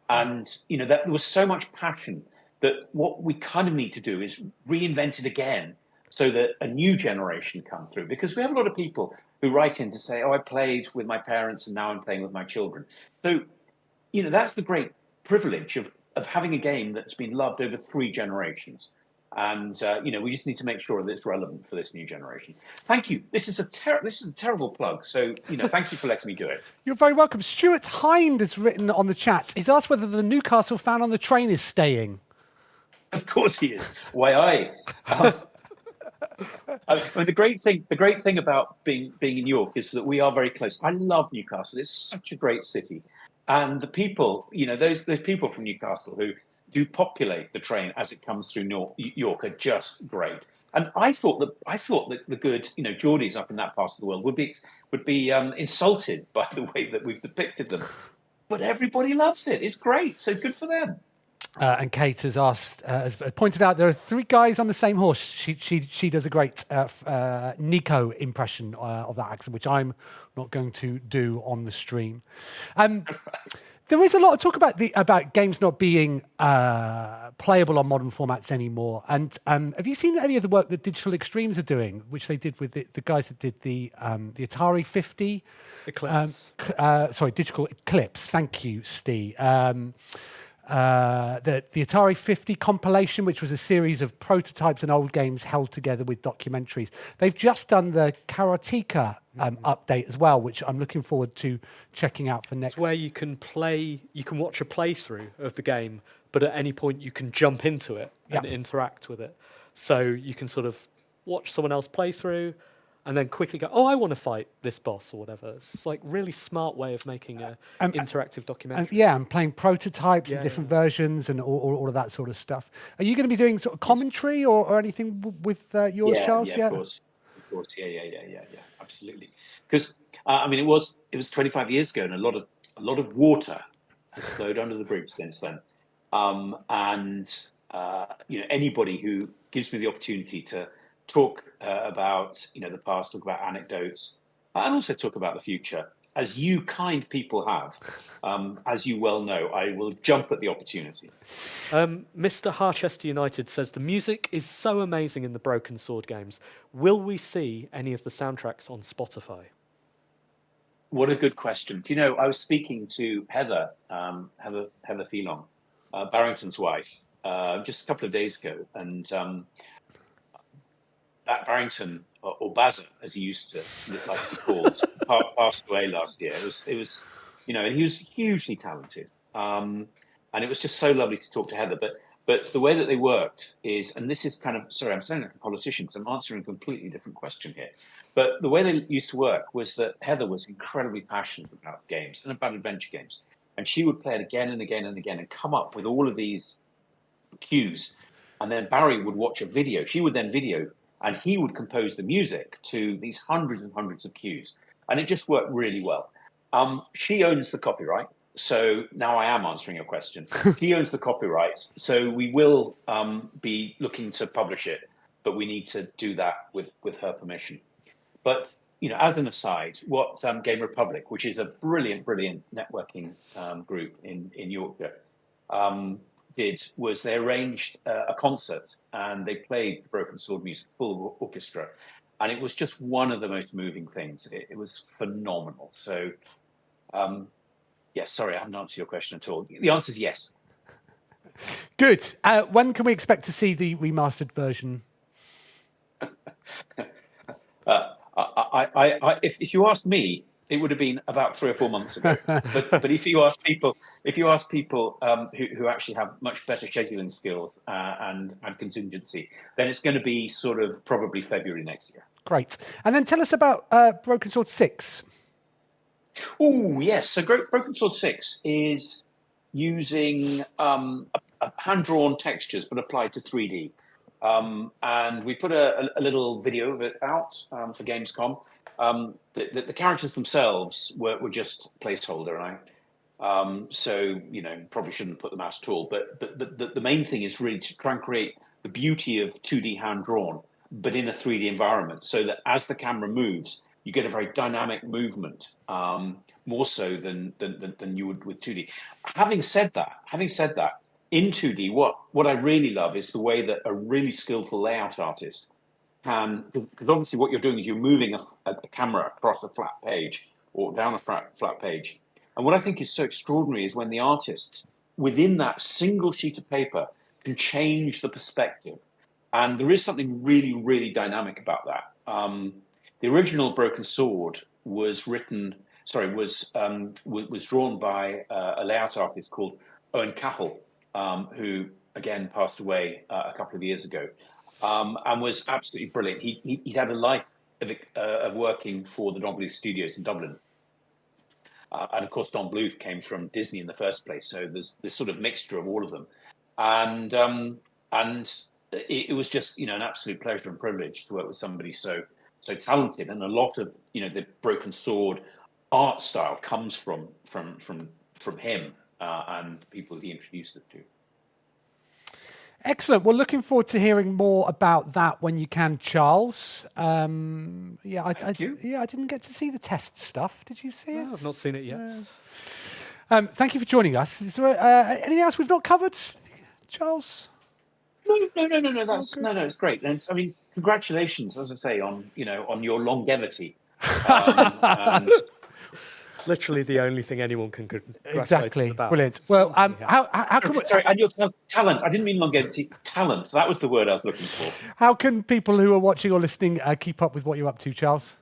And that there was so much passion that what we kind of need to do is reinvent it again, so that a new generation come through. Because we have a lot of people who write in to say, "Oh, I played with my parents and now I'm playing with my children." So, that's the great privilege of having a game that's been loved over 3 generations. And we just need to make sure that it's relevant for this new generation. Thank you. This is a terrible plug. So thank you for letting me do it. You're very welcome. Stuart Hind has written on the chat. He's asked whether the Newcastle fan on the train is staying. Of course he is. Why I mean, the great thing about being in York is that we are very close. I love Newcastle. It's such a great city, and the people, those people from Newcastle who do populate the train as it comes through York are just great. And I thought that the good, Geordies up in that part of the world would be insulted by the way that we've depicted them, but everybody loves it. It's great. So good for them. And Kate has asked, has pointed out there are 3 guys on the same horse. She does a great Nico impression of that accent, which I'm not going to do on the stream. There is a lot of talk about games not being playable on modern formats anymore. And have you seen any of the work that Digital Extremes are doing, which they did with the guys that did the Atari 50? Eclipse. Digital Eclipse. Thank you, Steve. The Atari 50 compilation, which was a series of prototypes and old games held together with documentaries. They've just done the Karateka update as well, which I'm looking forward to checking out for next. It's where you can watch a playthrough of the game, but at any point you can jump into it and interact with it. So you can sort of watch someone else play through, and then quickly go, I want to fight this boss or whatever. It's like really smart way of making an interactive documentary. And playing prototypes and different versions and all of that sort of stuff. Are you going to be doing sort of commentary or anything with yours, Charles? Yeah, of course. Yeah, absolutely. Because it was 25 years ago, and a lot of water has flowed under the bridge since then. Anybody who gives me the opportunity to talk about the past, talk about anecdotes, and also talk about the future, as you kind people have, as you well know, I will jump at the opportunity. Mr. Harchester United says the music is so amazing in the Broken Sword games. Will we see any of the soundtracks on Spotify? What a good question. Do you know, I was speaking to Heather Phelan, Barrington's wife, just a couple of days ago, and that Barrington, or Bazza, as he used to like to be called, passed away last year. It was, and he was hugely talented. And it was just so lovely to talk to Heather. But the way that they worked is, and this is kind of, sorry, I'm sounding like a politician because I'm answering a completely different question here. But the way they used to work was that Heather was incredibly passionate about games and about adventure games. And she would play it again and again and again and come up with all of these cues. And then Barry would watch a video. She would then video, and he would compose the music to these hundreds and hundreds of cues. And it just worked really well. She owns the copyright. So now I am answering your question. She owns the copyright. So we will be looking to publish it, but we need to do that with her permission. But, as an aside, what Game Republic, which is a brilliant networking group in Yorkshire, did was they arranged a concert, and they played the Broken Sword music, full orchestra, and it was just one of the most moving things. It was phenomenal. So, sorry, I haven't answered your question at all. The answer is yes. Good. When can we expect to see the remastered version? If you asked me, it would have been about 3 or 4 months ago. But if you ask people who actually have much better scheduling skills and contingency, then it's going to be sort of probably February next year. Great. And then tell us about Broken Sword 6. Oh, yes. So Broken Sword 6 is using hand-drawn textures but applied to 3D. And we put a little video of it out for Gamescom. The characters themselves were just placeholder, and so probably shouldn't put them out at all. But the main thing is really to try and create the beauty of 2D hand drawn, but in a 3D environment, so that as the camera moves, you get a very dynamic movement, more so than you would with 2D. Having said that, in 2D, what I really love is the way that a really skillful layout artist can, because obviously what you're doing is you're moving a camera across a flat page or down a flat page. And what I think is so extraordinary is when the artists, within that single sheet of paper, can change the perspective And there is something really, really dynamic about that. The original Broken Sword was drawn by a layout artist called Owen Capel, who again passed away a couple of years ago, and was absolutely brilliant. He had a life of working for the Don Bluth Studios in Dublin. And of course, Don Bluth came from Disney in the first place, so there's this sort of mixture of all of them, and it was just an absolute pleasure and privilege to work with somebody so talented, and a lot of the Broken Sword art style comes from him and people he introduced it to. Excellent. Well, looking forward to hearing more about that when you can, Charles. I didn't get to see the test stuff. Did you see it? I've not seen it yet. Thank you for joining us. Is there anything else we've not covered, Charles? No. It's great. And I mean, congratulations, as I say, on your longevity. And It's literally the only thing anyone can congratulate Exactly. us about. Brilliant. Well, how can and your talent. I didn't mean longevity. Talent. That was the word I was looking for. how can people who are watching or listening keep up with what you're up to, Charles?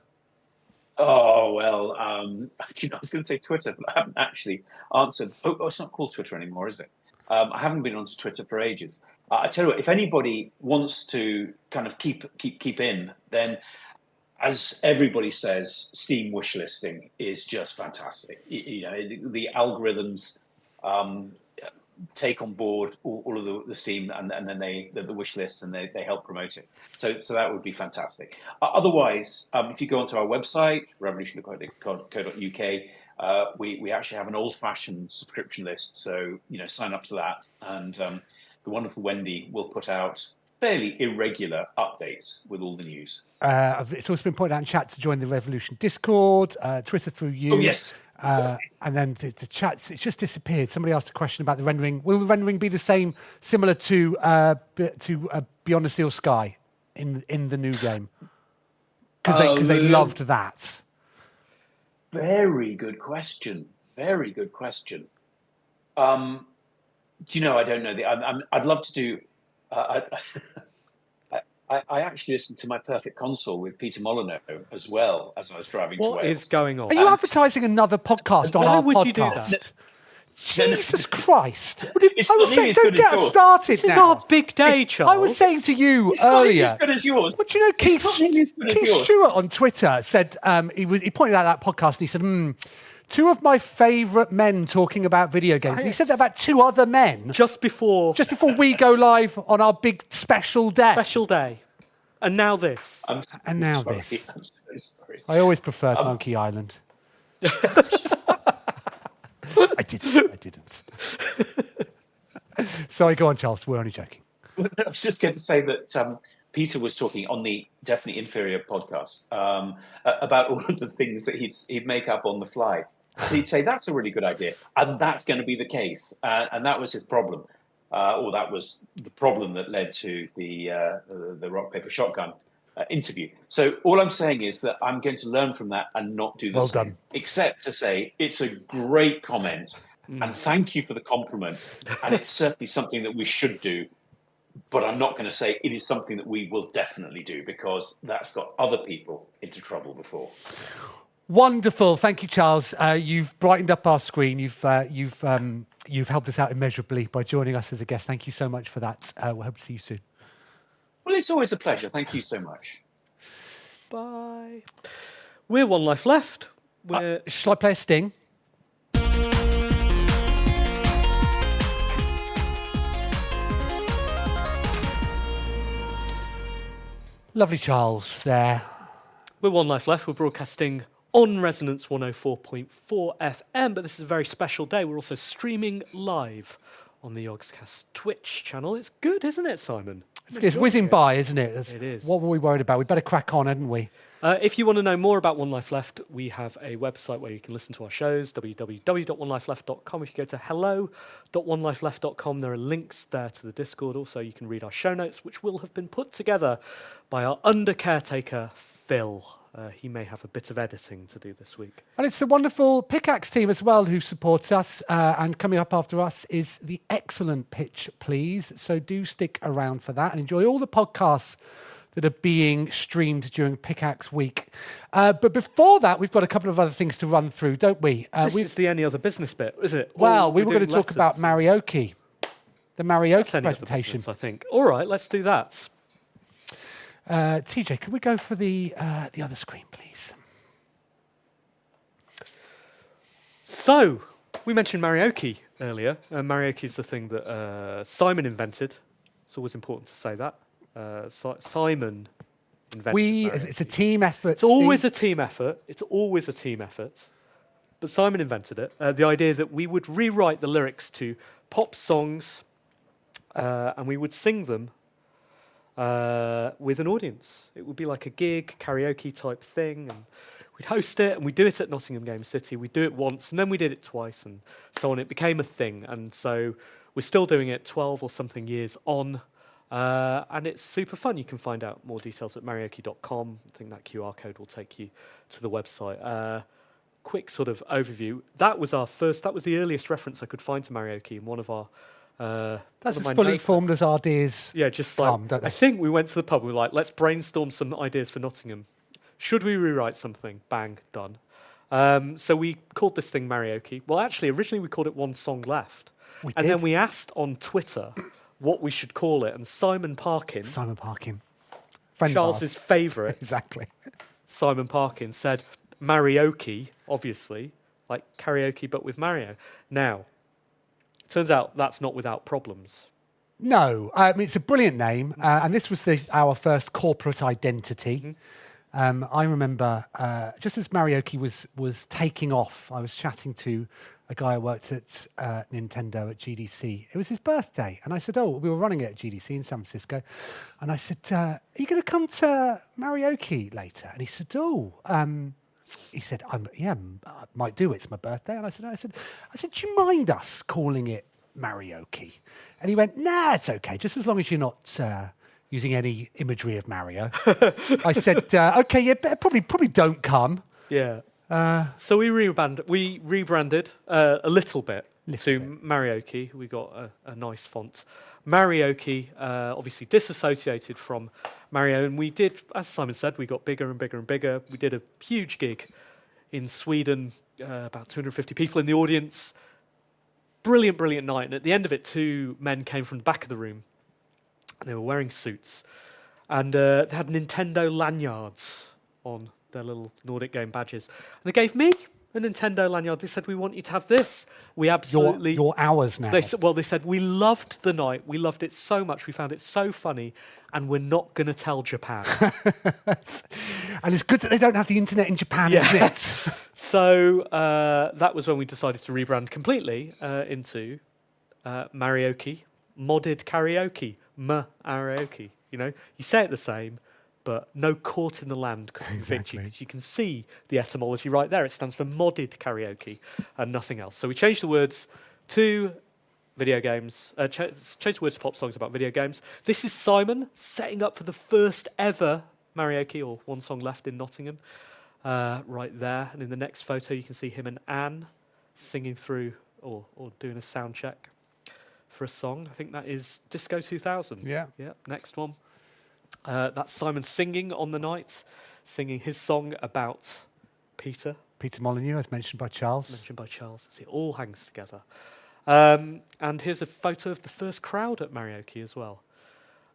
Oh well, I was going to say Twitter, but I haven't actually answered. Oh, it's not called Twitter anymore, is it? I haven't been onto Twitter for ages. I tell you what, if anybody wants to kind of keep in, then as everybody says, Steam wishlisting is just fantastic. The algorithms take on board all of the Steam, and then the wish lists, and they help promote it. So that would be fantastic. Otherwise, if you go onto our website, revolution.co.uk, we actually have an old-fashioned subscription list. So sign up to that, and the wonderful Wendy will put out fairly irregular updates with all the news. It's also been pointed out in chat to join the Revolution Discord, Twitter through you. Oh, yes. And then the chats, it's just disappeared. Somebody asked a question about the rendering. Will the rendering be the same, similar to Beyond the Steel Sky in the new game? Because they loved that. Very good question. Very good question. Do you know? I don't know. I'd love to do. I actually listened to My Perfect Console with Peter Molyneux as well as I was driving to Wales. What is going on? Are you advertising another podcast on Why our would podcast? you do that? Jesus Christ! It's I was not saying, nearly as don't good as get us yours. started This now. is our big day, Charles. I was saying to you It's not nearly earlier. as good as yours. But you know, It's not nearly as good as Keith yours. Stewart on Twitter said he pointed out that podcast and he said, two of my favourite men talking about video games. And he said that about two other men just before we go live on our big special day. special day, and now this. I'm so And now sorry. this. I'm so sorry. I always preferred Monkey Island. I didn't. Sorry, go on, Charles. We're only joking. I was just going to say that Peter was talking on the Definitely Inferior podcast about all of the things that he'd make up on the fly. He'd say, that's a really good idea. And that's going to be the case. And that was his problem. Or that was the problem that led to the rock, paper, shotgun interview. So all I'm saying is that I'm going to learn from that and not do the Well same. done. Except to say it's a great comment. And thank you for the compliment. And it's certainly something that we should do. But I'm not going to say it is something that we will definitely do, because that's got other people into trouble before. Wonderful. Thank you, Charles. You've brightened up our screen. You've helped us out immeasurably by joining us as a guest. Thank you so much for that. We'll hope to see you soon. Well, it's always a pleasure. Thank you so much. Bye. We're One Life Left. Shall I play a sting? Lovely Charles there. We're One Life Left. We're broadcasting on Resonance 104.4 FM, but this is a very special day. We're also streaming live on the Yogscast Twitch channel. It's good, isn't it, Simon? It's whizzing by, isn't it? It is. What were we worried about? We'd better crack on, hadn't we? If you want to know more about One Life Left, we have a website where you can listen to our shows, www.onelifeleft.com. If you go to hello.onelifeleft.com, there are links there to the Discord. Also, you can read our show notes, which will have been put together by our under caretaker, Phil. he may have a bit of editing to do this week. And it's the wonderful Pickaxe team as well who supports us. And coming up after us is the excellent Pitch Please. So do stick around for that and enjoy all the podcasts that are being streamed during Pickaxe Week. But before that, we've got a couple of other things to run through, don't we? This is the any other business bit, is it? Well, Or we were going to doing talk about letters? Marioki. The Marioki That's any other presentation. business, I think. All right, let's do that. TJ, can we go for the other screen, please? So, we mentioned Marioki earlier. Marioki is the thing that Simon invented. It's always important to say that. Simon invented Marioki. It's a team effort. It's always a team effort. It's always a team effort. But Simon invented it. The idea that we would rewrite the lyrics to pop songs and we would sing them with an audience. It would be like a gig, karaoke type thing. And we'd host it and we'd do it at Nottingham Game City. We'd do it once and then we did it twice and so on. It became a thing. And so we're still doing it 12 or something years on. And it's super fun. You can find out more details at marioki.com. I think that QR code will take you to the website. Quick sort of overview. That was the earliest reference I could find to Marioki in one of our... That's as as fully formed as ideas. Yeah, just like... don't they? I think we went to the pub and we were like, let's brainstorm some ideas for Nottingham. Should we rewrite something? Bang, done. So we called this thing Marioki. Well, actually, originally we called it One Song Left. And then we asked on Twitter what we should call it. And Simon Parkin, Friend of Charles's ours. favourite, Exactly. Simon Parkin, said Marioki, obviously, like karaoke but with Mario. Now, it turns out that's not without problems. No, I mean, it's a brilliant name. And this was our first corporate identity. I remember just as Marioki was taking off, I was chatting to a guy who worked at Nintendo at GDC. It was his birthday. And I said, we were running it at GDC in San Francisco. And I said, are you going to come to Marioki later? And he said, I might do. It's my birthday. And I said, do you mind us calling it Marioki? And he went, nah, it's okay. Just as long as you're not using any imagery of Mario. I said, okay, yeah, probably don't come. Yeah. So we rebranded a little bit to Marioki. We got a nice font. Marioki, obviously disassociated from Mario. And we did, as Simon said, we got bigger and bigger and bigger. We did a huge gig in Sweden, about 250 people in the audience. Brilliant, brilliant night. And at the end of it, two men came from the back of the room. And they were wearing suits. And they had Nintendo lanyards on their little Nordic game badges. And they gave me a Nintendo lanyard. They said, we want you to have this. We absolutely... You're ours now. They said, we loved the night. We loved it so much. We found it so funny. And we're not going to tell Japan. And it's good that they don't have the internet in Japan, isn't it? So that was when we decided to rebrand completely into Marioki, modded karaoke, Marioki. You know, you say it the same, but no court in the land could convict you, because you can see the etymology right there. It stands for modded karaoke and nothing else. So we changed the words to video games, changed the words to pop songs about video games. This is Simon setting up for the first ever Marioki, or One Song Left in Nottingham, right there. And in the next photo, you can see him and Anne singing through or doing a sound check for a song. I think that is Disco 2000. Yeah. Next one. That's Simon singing on the night, singing his song about Peter. Peter Molyneux, as mentioned by Charles. See, it all hangs together. And here's a photo of the first crowd at Marioki as well.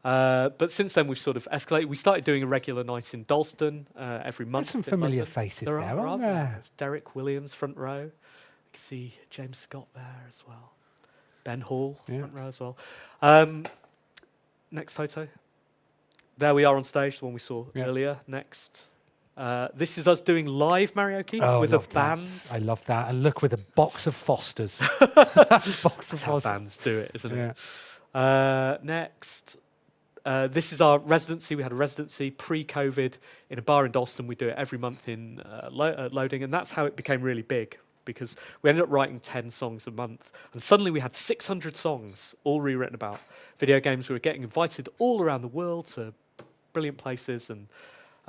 But since then, we've sort of escalated. We started doing a regular night in Dalston every month. There's some familiar faces there, aren't there? There's Derek Williams, front row. You can see James Scott there as well. Ben Hall, front row as well. Next photo. There we are on stage, the one we saw earlier. Next. This is us doing live Marioki with a band. I love that. And look, with a box of Fosters. That's how bands do it, isn't it? Next. This is our residency. We had a residency pre-COVID in a bar in Dalston. We do it every month in Loading, and that's how it became really big, because we ended up writing 10 songs a month, and suddenly we had 600 songs, all rewritten about video games. We were getting invited all around the world to brilliant places, and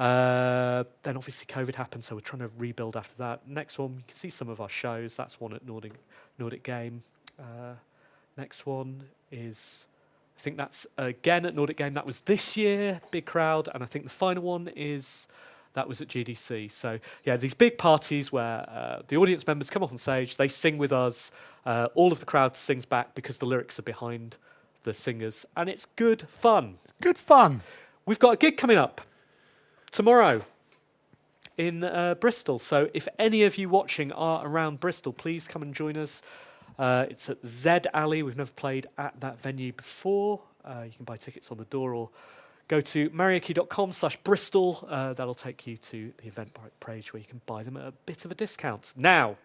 Then obviously COVID happened, so we're trying to rebuild after that. Next one, you can see some of our shows. That's one at Nordic Game. Next one is, I think that's again at Nordic Game. That was this year, big crowd. And I think the final one that was at GDC. So yeah, these big parties where the audience members come up on stage, they sing with us. All of the crowd sings back because the lyrics are behind the singers. And it's good fun. Good fun. We've got a gig coming up tomorrow in Bristol. So if any of you watching are around Bristol, please come and join us. It's at Z Alley. We've never played at that venue before. You can buy tickets on the door or go to marioke.com/Bristol. That'll take you to the Eventbrite page where you can buy them at a bit of a discount. Now,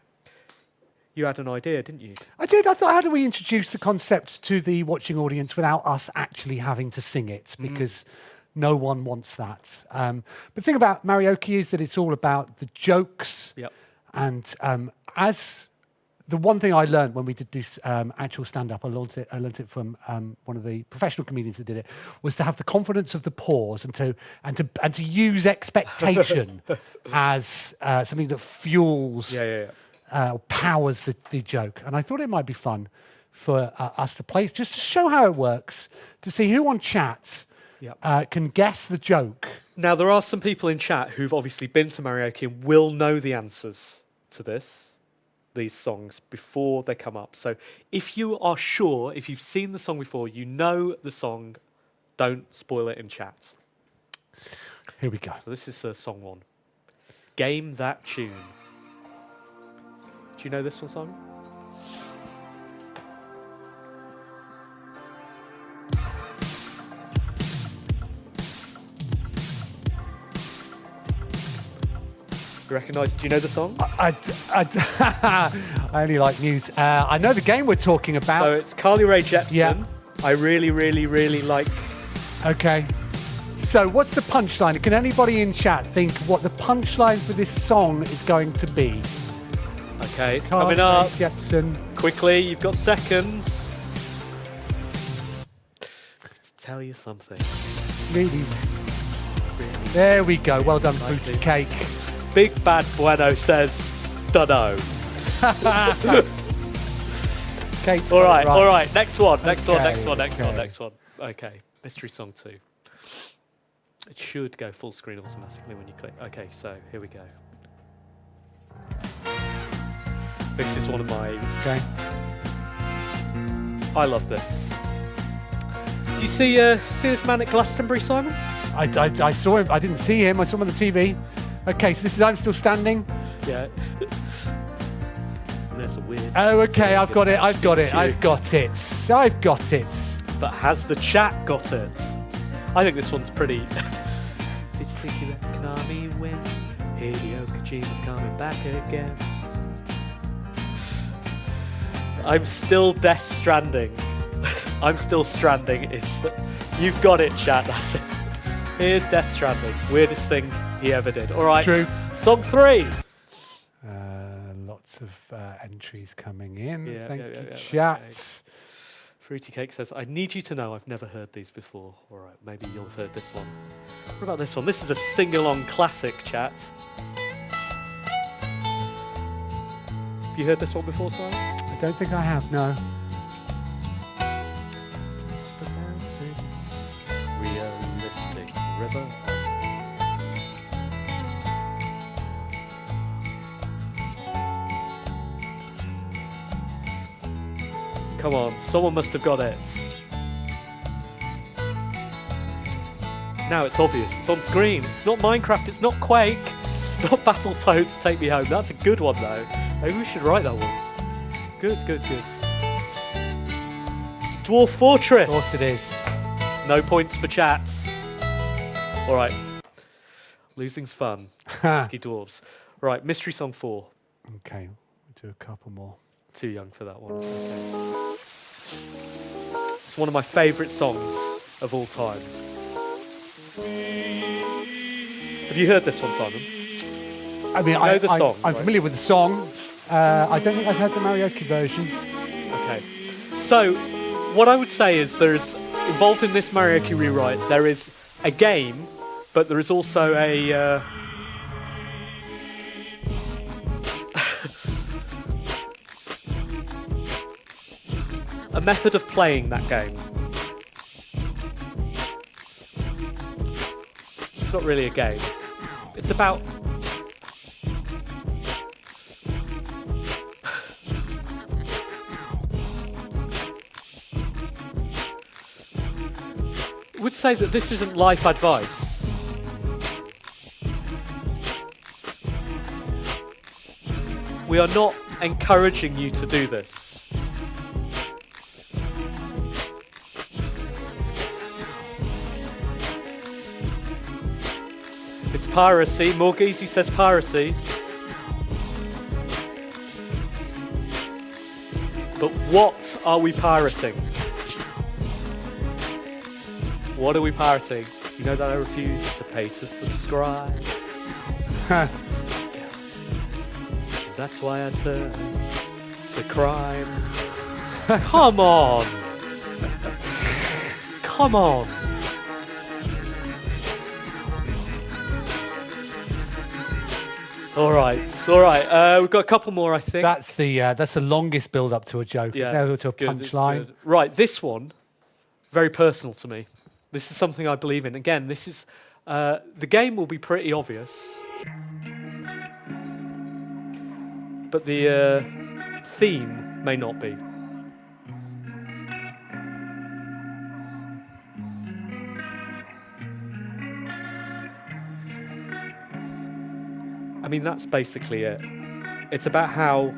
you had an idea, didn't you? I did. I thought, how do we introduce the concept to the watching audience without us actually having to sing it? Because no one wants that. But the thing about Marioke is that it's all about the jokes. Yep. And as the one thing I learned when we did do actual stand-up, I learned it from one of the professional comedians that did it, was to have the confidence of the pause and to use expectation as something that fuels or powers the joke. And I thought it might be fun for us to play, just to show how it works, to see who on chat can guess the joke. Now, there are some people in chat who've obviously been to Marioke and will know the answers to these songs before they come up. So if you are sure, if you've seen the song before, you know the song, don't spoil it in chat. Here we go. So this is song one. Game That Tune. Do you know this one, Simon? You recognise? Do you know the song? I only like news. I know the game we're talking about. So it's Carly Rae Jepsen. Yeah. I really, really, really like. Okay. So what's the punchline? Can anybody in chat think what the punchline for this song is going to be? Okay, it's Carly coming up. Rae Jepsen. Quickly, you've got seconds. Let's tell you something. Really. There we go. Well done, Fruity Cake. Big Bad Bueno says, dunno. Kate's All got it right, all right. Next one. Okay. Okay, Mystery Song 2. It should go full screen automatically when you click. Okay, so here we go. This is one of my... Okay. I love this. Do you see this man at Glastonbury, Simon? I saw him. I didn't see him. I saw him on the TV. Okay, so this is I'm Still Standing. Yeah. There's a weird... Oh, okay, I've got it. But has the chat got it? I think this one's pretty... Did you think you recognize me when Hideo Kojima's coming back again? I'm still Death Stranding. I'm still stranding. You've got it, chat. That's it. Here's Death Stranding. Weirdest thing he ever did. All right. True. Song 3. Lots of entries coming in. Yeah, Thank yeah, you, yeah, chat. okay. Fruity Cake says, I need you to know I've never heard these before. All right, maybe you'll have heard this one. What about this one? This is a sing-along classic, chat. Have you heard this one before, Simon? I don't think I have, no. It's the mountains, realistic river. Come on, someone must have got it. Now it's obvious, it's on screen. It's not Minecraft, it's not Quake, it's not Battletoads Take Me Home. That's a good one though. Maybe we should write that one. Good. It's Dwarf Fortress. Of course it is. No points for chat. All right. Losing's fun. Pesky dwarves. Right, Mystery Song 4. Okay, we'll do a couple more. Too young for that one. Okay. It's one of my favourite songs of all time. Have you heard this one, Simon? I mean, You know the song, I'm right? familiar with the song. I don't think I've heard the Marioke version. Okay. So, what I would say is there's, involved in this Marioke rewrite, there is a game but there is also a a method of playing that game. It's not really a game. It's about I would say that this isn't life advice. We are not encouraging you to do this. It's piracy. Morgeezy says piracy. But what are we pirating? What are we pirating? You know that I refuse to pay to subscribe. That's why I turn to crime. Come on! Come on! All right. We've got a couple more, I think. That's the longest build up to a joke. Yeah, Never it's to a good, it's punchline. good. Right, this one, very personal to me. This is something I believe in. Again, this is the game will be pretty obvious, but the theme may not be. I mean, that's basically it. It's about how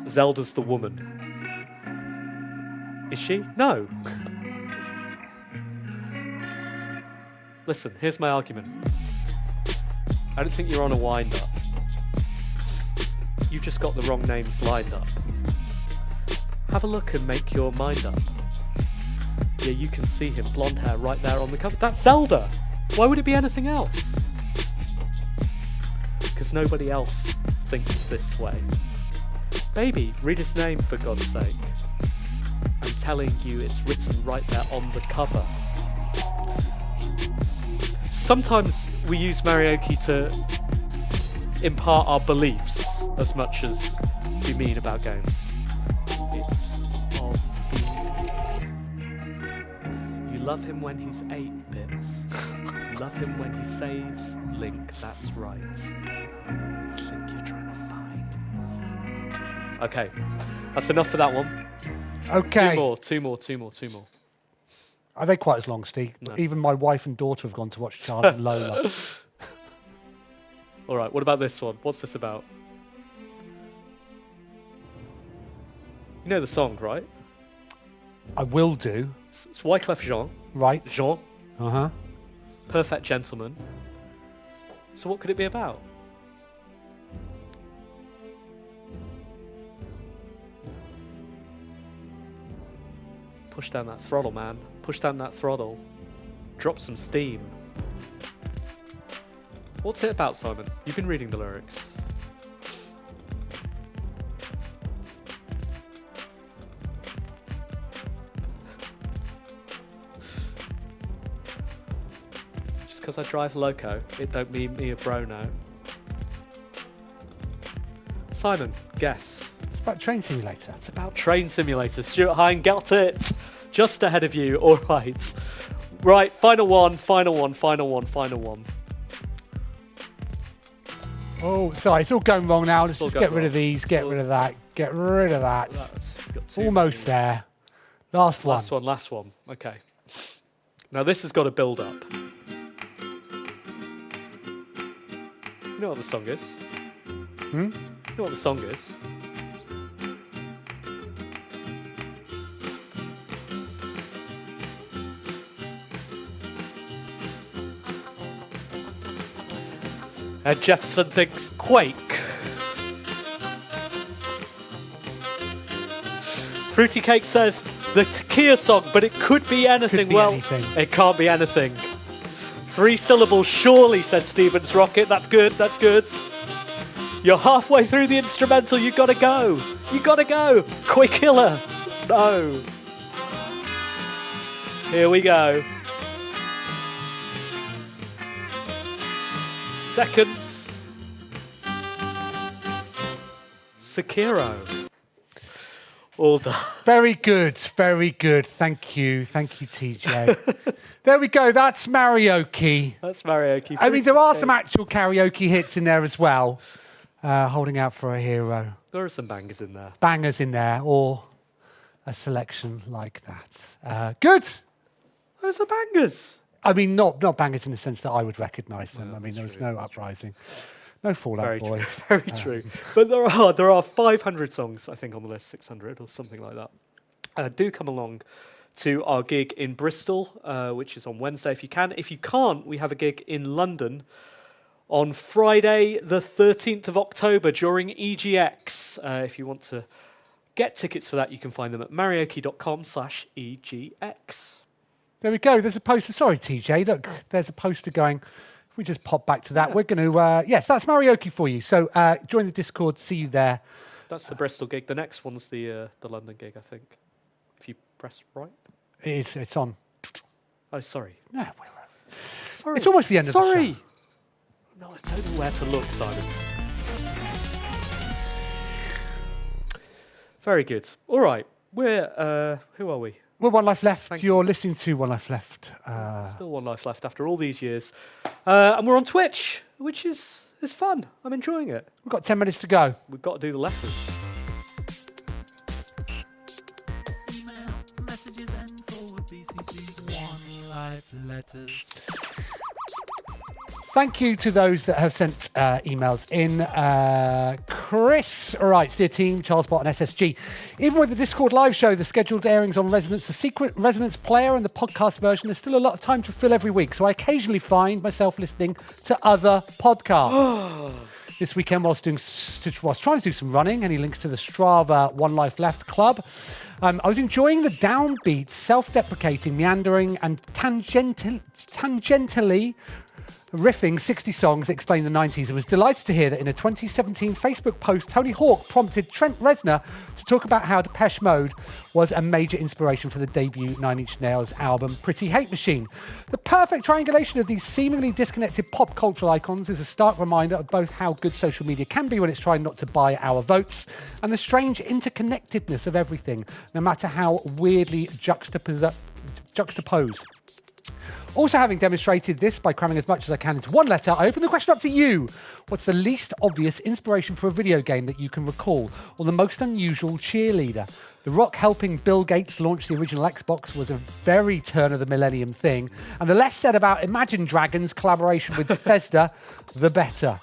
Zelda's the woman. Is she? No. Listen, here's my argument. I don't think you're on a wind-up. You've just got the wrong names lined up. Have a look and make your mind up. Yeah, you can see him, blonde hair right there on the cover. That's Zelda! Why would it be anything else? Because nobody else thinks this way. Baby, read his name for God's sake. I'm telling you, it's written right there on the cover. Sometimes we use karaoke to impart our beliefs as much as we mean about games. It's obvious. You love him when he's 8-bit. You love him when he saves Link, that's right. It's Link you're trying to find. Okay, that's enough for that one. Okay. Two more. Are they quite as long, Steve? No. Even my wife and daughter have gone to watch Charlie and Lola. All right, what about this one? What's this about? You know the song, right? I will do. It's Wyclef Jean. Right. Jean. Uh-huh. Perfect Gentleman. So what could it be about? Push down that throttle, man. Push down that throttle. Drop some steam. What's it about, Simon? You've been reading the lyrics. Just because I drive loco, it don't mean me a bro now. Simon, guess. It's about Train Simulator. It's about Train Simulator. Stuart Hine got it. Just ahead of you. All right. Right, final one. Oh, sorry, it's all going wrong now. Let's all just going get rid of wrong. these, get rid of that, get rid of that. Got two Almost many. there. Last one. Last one. Okay. Now this has got to build up. You know what the song is? Hmm? You know what the song is? And Jefferson thinks Quake. Fruity Cake says the Takia song, but it could be anything. be anything. It can't be anything. 3 syllables, surely, says Stevens Rocket. That's good, that's good. You're halfway through the instrumental, you gotta go. You gotta go. Quick Killer. No. Here we go. seconds. Sekiro. All done. Very good, very good. Thank you, TJ. There we go. That's karaoke. That's karaoke. I mean, there are some actual karaoke hits in there as well. Holding out for a hero. There are some bangers in there. Bangers in there, or a selection like that. Good. Those are bangers. I mean, not bangers in the sense that I would recognise them. No, I mean, there was true, no that's uprising. No Fallout Very Boy. true. Very true. But there are 500 songs, I think, on the list, 600 or something like that. Do come along to our gig in Bristol, which is on Wednesday if you can. If you can't, we have a gig in London on Friday, the 13th of October during EGX. If you want to get tickets for that, you can find them at marioki.com/EGX. There we go. There's a poster. Sorry, TJ. Look, there's a poster going. If we just pop back to that, we're going to... yes, that's Marioki for you. So join the Discord. See you there. That's the Bristol gig. The next one's the London gig, I think. If you press right. It's on. Oh, sorry. No, Sorry. it's almost the end of the show. Sorry. No, I don't know where to look, Simon. Very good. All right. We're... who are we? We're One Life Left. Thank You're listening to One Life Left. Still one life left after all these years. And we're on Twitch, which is fun. I'm enjoying it. We've got 10 minutes to go. We've got to do the letters. Email, messages, and forward BCC. One Life Letters. Thank you to those that have sent emails in. Chris writes, dear team, Charles Bott and SSG. Even with the Discord live show, the scheduled airings on Resonance, the secret Resonance player and the podcast version, there's still a lot of time to fill every week. So I occasionally find myself listening to other podcasts. This weekend, whilst trying to do some running, any links to the Strava One Life Left Club, I was enjoying the downbeat, self-deprecating, meandering and tangentially riffing 60 songs that explain the 90s. I was delighted to hear that in a 2017 Facebook post, Tony Hawk prompted Trent Reznor to talk about how Depeche Mode was a major inspiration for the debut Nine Inch Nails album Pretty Hate Machine. The perfect triangulation of these seemingly disconnected pop cultural icons is a stark reminder of both how good social media can be when it's trying not to buy our votes, and the strange interconnectedness of everything, no matter how weirdly juxtaposed. Also, having demonstrated this by cramming as much as I can into one letter, I open the question up to you. What's the least obvious inspiration for a video game that you can recall, or the most unusual cheerleader? The Rock helping Bill Gates launch the original Xbox was a very turn of the millennium thing, and the less said about Imagine Dragons' collaboration with Bethesda, the better.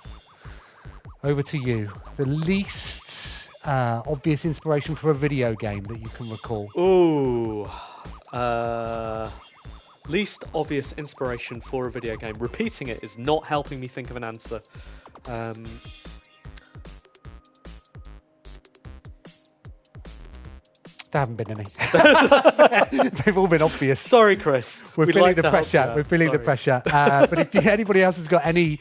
Over to you. The least obvious inspiration for a video game that you can recall. Ooh. Least obvious inspiration for a video game. Repeating it is not helping me think of an answer. There haven't been any. They've all been obvious. Sorry, Chris. We're We'd feeling like the to help pressure. you out. We're feeling the Sorry. pressure. But if anybody else has got any...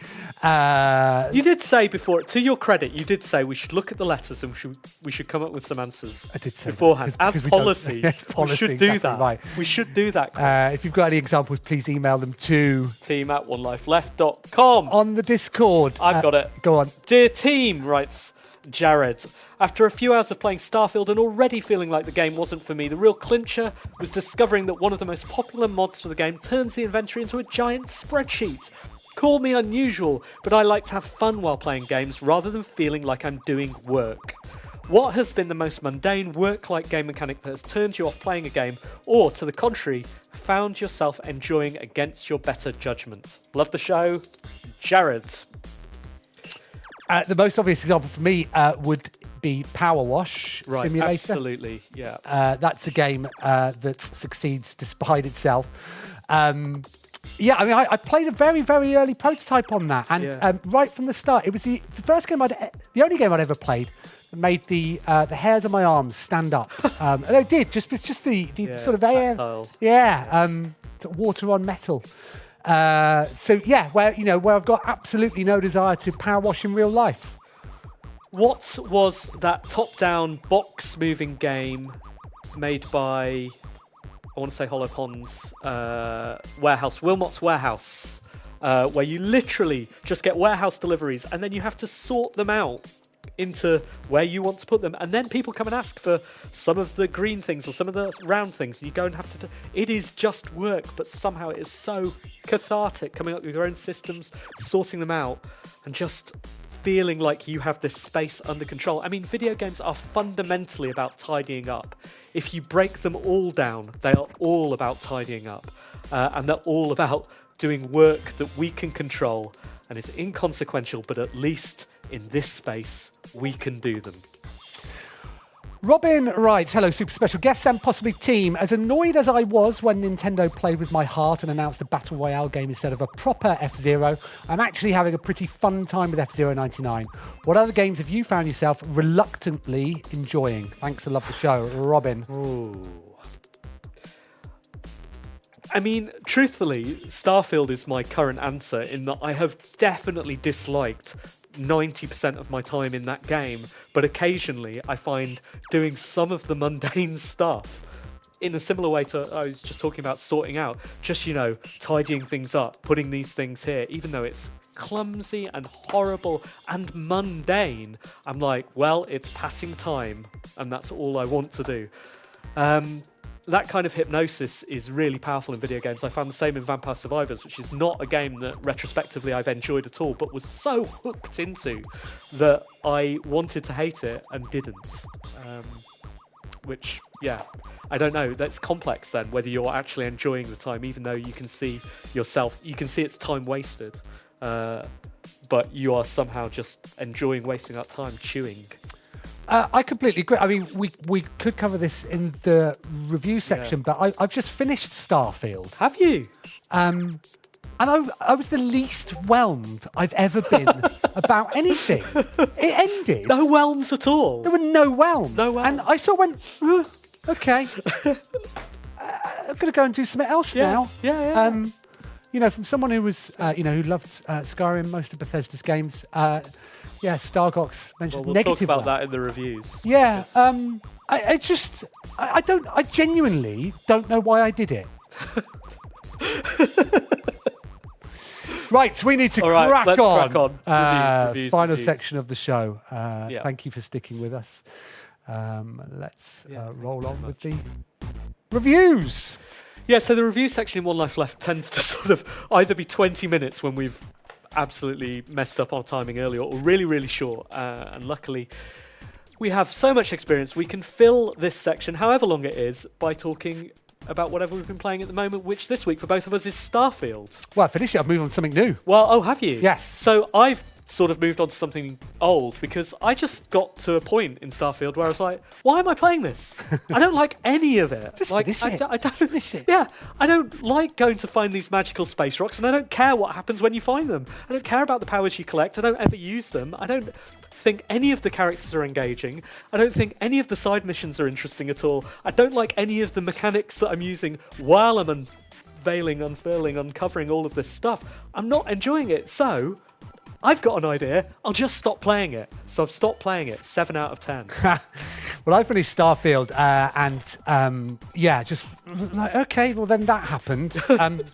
You did say before, to your credit, you did say we should look at the letters and we should come up with some answers I did say that, beforehand. because As we don't- policy, Yes, policy, we should do exactly that. right. We should do that, Chris. if you've got any examples, please email them to... team@onelifeleft.com. On the Discord. I've got it. Go on. Dear team, writes Jared, after a few hours of playing Starfield and already feeling like the game wasn't for me, the real clincher was discovering that one of the most popular mods for the game turns the inventory into a giant spreadsheet. Call me unusual, but I like to have fun while playing games rather than feeling like I'm doing work. What has been the most mundane, work-like game mechanic that has turned you off playing a game, or, to the contrary, found yourself enjoying against your better judgment? Love the show, Jared. The most obvious example for me would be Power Wash Right, Simulator. absolutely, yeah. That's a game that succeeds despite itself. Yeah, I mean, I played a very, very early prototype on that, and Yeah. right from the start, it was the first game the only game I'd ever played that made the hairs on my arms stand up. And it did, just the sort of air, tactile. sort of water on metal. So yeah, where I've got absolutely no desire to power wash in real life. What was that top-down box-moving game made by, I want to say Hollow Pond's Warehouse, Wilmot's Warehouse? where you literally just get warehouse deliveries and then you have to sort them out into where you want to put them, and then people come and ask for some of the green things or some of the round things, and you go and have to it is just work, but somehow it is so cathartic coming up with your own systems, sorting them out, and just feeling like you have this space under control. I mean, video games are fundamentally about tidying up. If you break them all down, they are all about tidying up, and they're all about doing work that we can control and is inconsequential, but at least in this space, we can do them. Robin writes, hello, super special guests and possibly team. As annoyed as I was when Nintendo played with my heart and announced a Battle Royale game instead of a proper F-Zero, I'm actually having a pretty fun time with F-Zero 99. What other games have you found yourself reluctantly enjoying? Thanks, I love the show. Robin. Ooh. I mean, truthfully, Starfield is my current answer in that I have definitely disliked 90% of my time in that game, but occasionally I find doing some of the mundane stuff in a similar way to I was just talking about sorting out, just, tidying things up, putting these things here, even though it's clumsy and horrible and mundane, I'm like, well, it's passing time and that's all I want to do. That kind of hypnosis is really powerful in video games. I found the same in Vampire Survivors, which is not a game that retrospectively I've enjoyed at all, but was so hooked into that I wanted to hate it and didn't. Which, yeah, I don't know. That's complex then, whether you're actually enjoying the time, even though you can see it's time wasted, but you are somehow just enjoying wasting that time chewing. I completely agree. I mean, we could cover this in the review section, but I've just finished Starfield. Have you? And I was the least whelmed I've ever been about anything. It ended. No whelms at all? There were no whelms. No whelms. And I sort of went, okay. I'm going to go and do something else now. Yeah. From someone who was, who loved Skyrim, most of Bethesda's games, Stargox mentioned we'll negative. Talk about that in the reviews. Yeah, I genuinely don't know why I did it. Right, we need to crack on. Reviews, final reviews. section of the show. Thank you for sticking with us. Let's roll on with the reviews. Yeah, so the review section in One Life Left tends to sort of either be 20 minutes when we've absolutely messed up our timing earlier, or really, really short. And luckily, we have so much experience, we can fill this section, however long it is, by talking about whatever we've been playing at the moment, which this week for both of us is Starfield. Well, I finished it. I've moved on to something new. Well, have you? Yes. So I've sort of moved on to something old because I just got to a point in Starfield where I was like, why am I playing this? I don't like any of it. Just like, finish it. I don't finish it. Yeah, I don't like going to find these magical space rocks, and I don't care what happens when you find them. I don't care about the powers you collect. I don't ever use them. I don't think any of the characters are engaging. I don't think any of the side missions are interesting at all. I don't like any of the mechanics that I'm using while I'm unveiling, unfurling, uncovering all of this stuff. I'm not enjoying it, so I've got an idea. I'll just stop playing it. So I've stopped playing it. 7 out of 10. Well, I finished Starfield, and just like, okay, well then that happened. I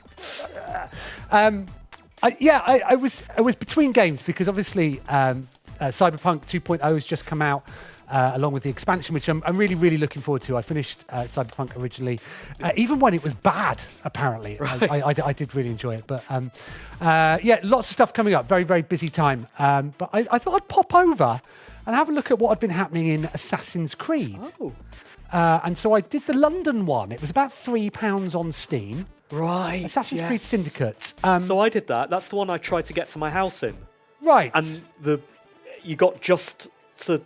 was between games because obviously Cyberpunk 2.0 has just come out. Along with the expansion, which I'm really, really looking forward to. I finished Cyberpunk originally, even when it was bad, apparently. Right. I did really enjoy it. But lots of stuff coming up. Very, very busy time. But I thought I'd pop over and have a look at what had been happening in Assassin's Creed. Oh. And so I did the London one. It was about £3 on Steam. Right. Assassin's Creed Syndicate. So I did that. That's the one I tried to get to my house in. Right. And you got just to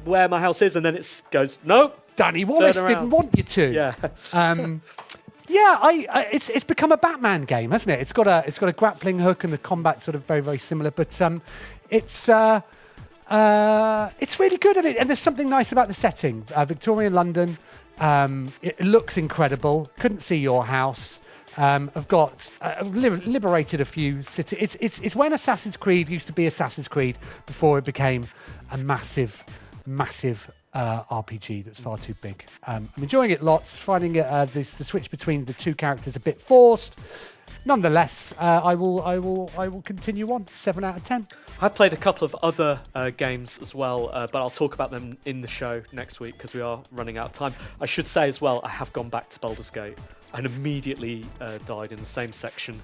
where my house is, and then it goes, nope. Danny Wallace didn't want you to. Yeah. It's become a Batman game, hasn't it? It's got a grappling hook, and the combat's sort of very, very similar. But it's really good, and there's something nice about the setting. Victorian London. It looks incredible. Couldn't see your house. I've liberated a few cities. It's when Assassin's Creed used to be Assassin's Creed before it became a massive RPG that's far too big. I'm enjoying it lots, finding it the switch between the two characters a bit forced. nonetheless, I will continue on. 7 out of 10. I've played a couple of other games as well, but I'll talk about them in the show next week because we are running out of time. I should say as well, I have gone back to Baldur's Gate and immediately died in the same section.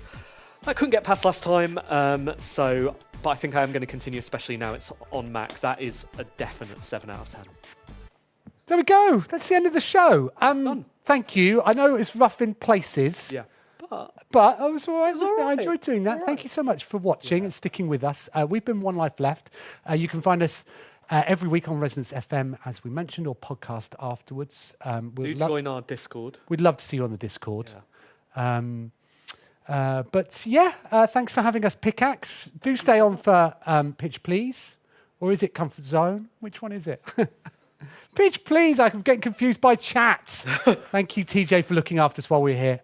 I couldn't get past last time, but I think I am going to continue, especially now it's on Mac. That is a definite 7 out of 10. There we go. That's the end of the show. Done. Thank you. I know it's rough in places. Yeah. But I was all right. all I right. enjoyed doing that. Thank you so much for watching and sticking with us. We've been One Life Left. You can find us every week on Resonance FM, as we mentioned, or podcast afterwards. Do join our Discord. We'd love to see you on the Discord. Yeah. But yeah, thanks for having us, Pickaxe. Do stay on for Pitch Please. Or is it Comfort Zone? Which one is it? Pitch Please. I'm getting confused by chat. Thank you, TJ, for looking after us while we're here.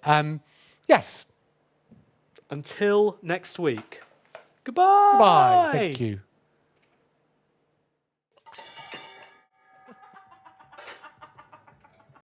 Yes. Until next week. Goodbye. Bye. Thank you.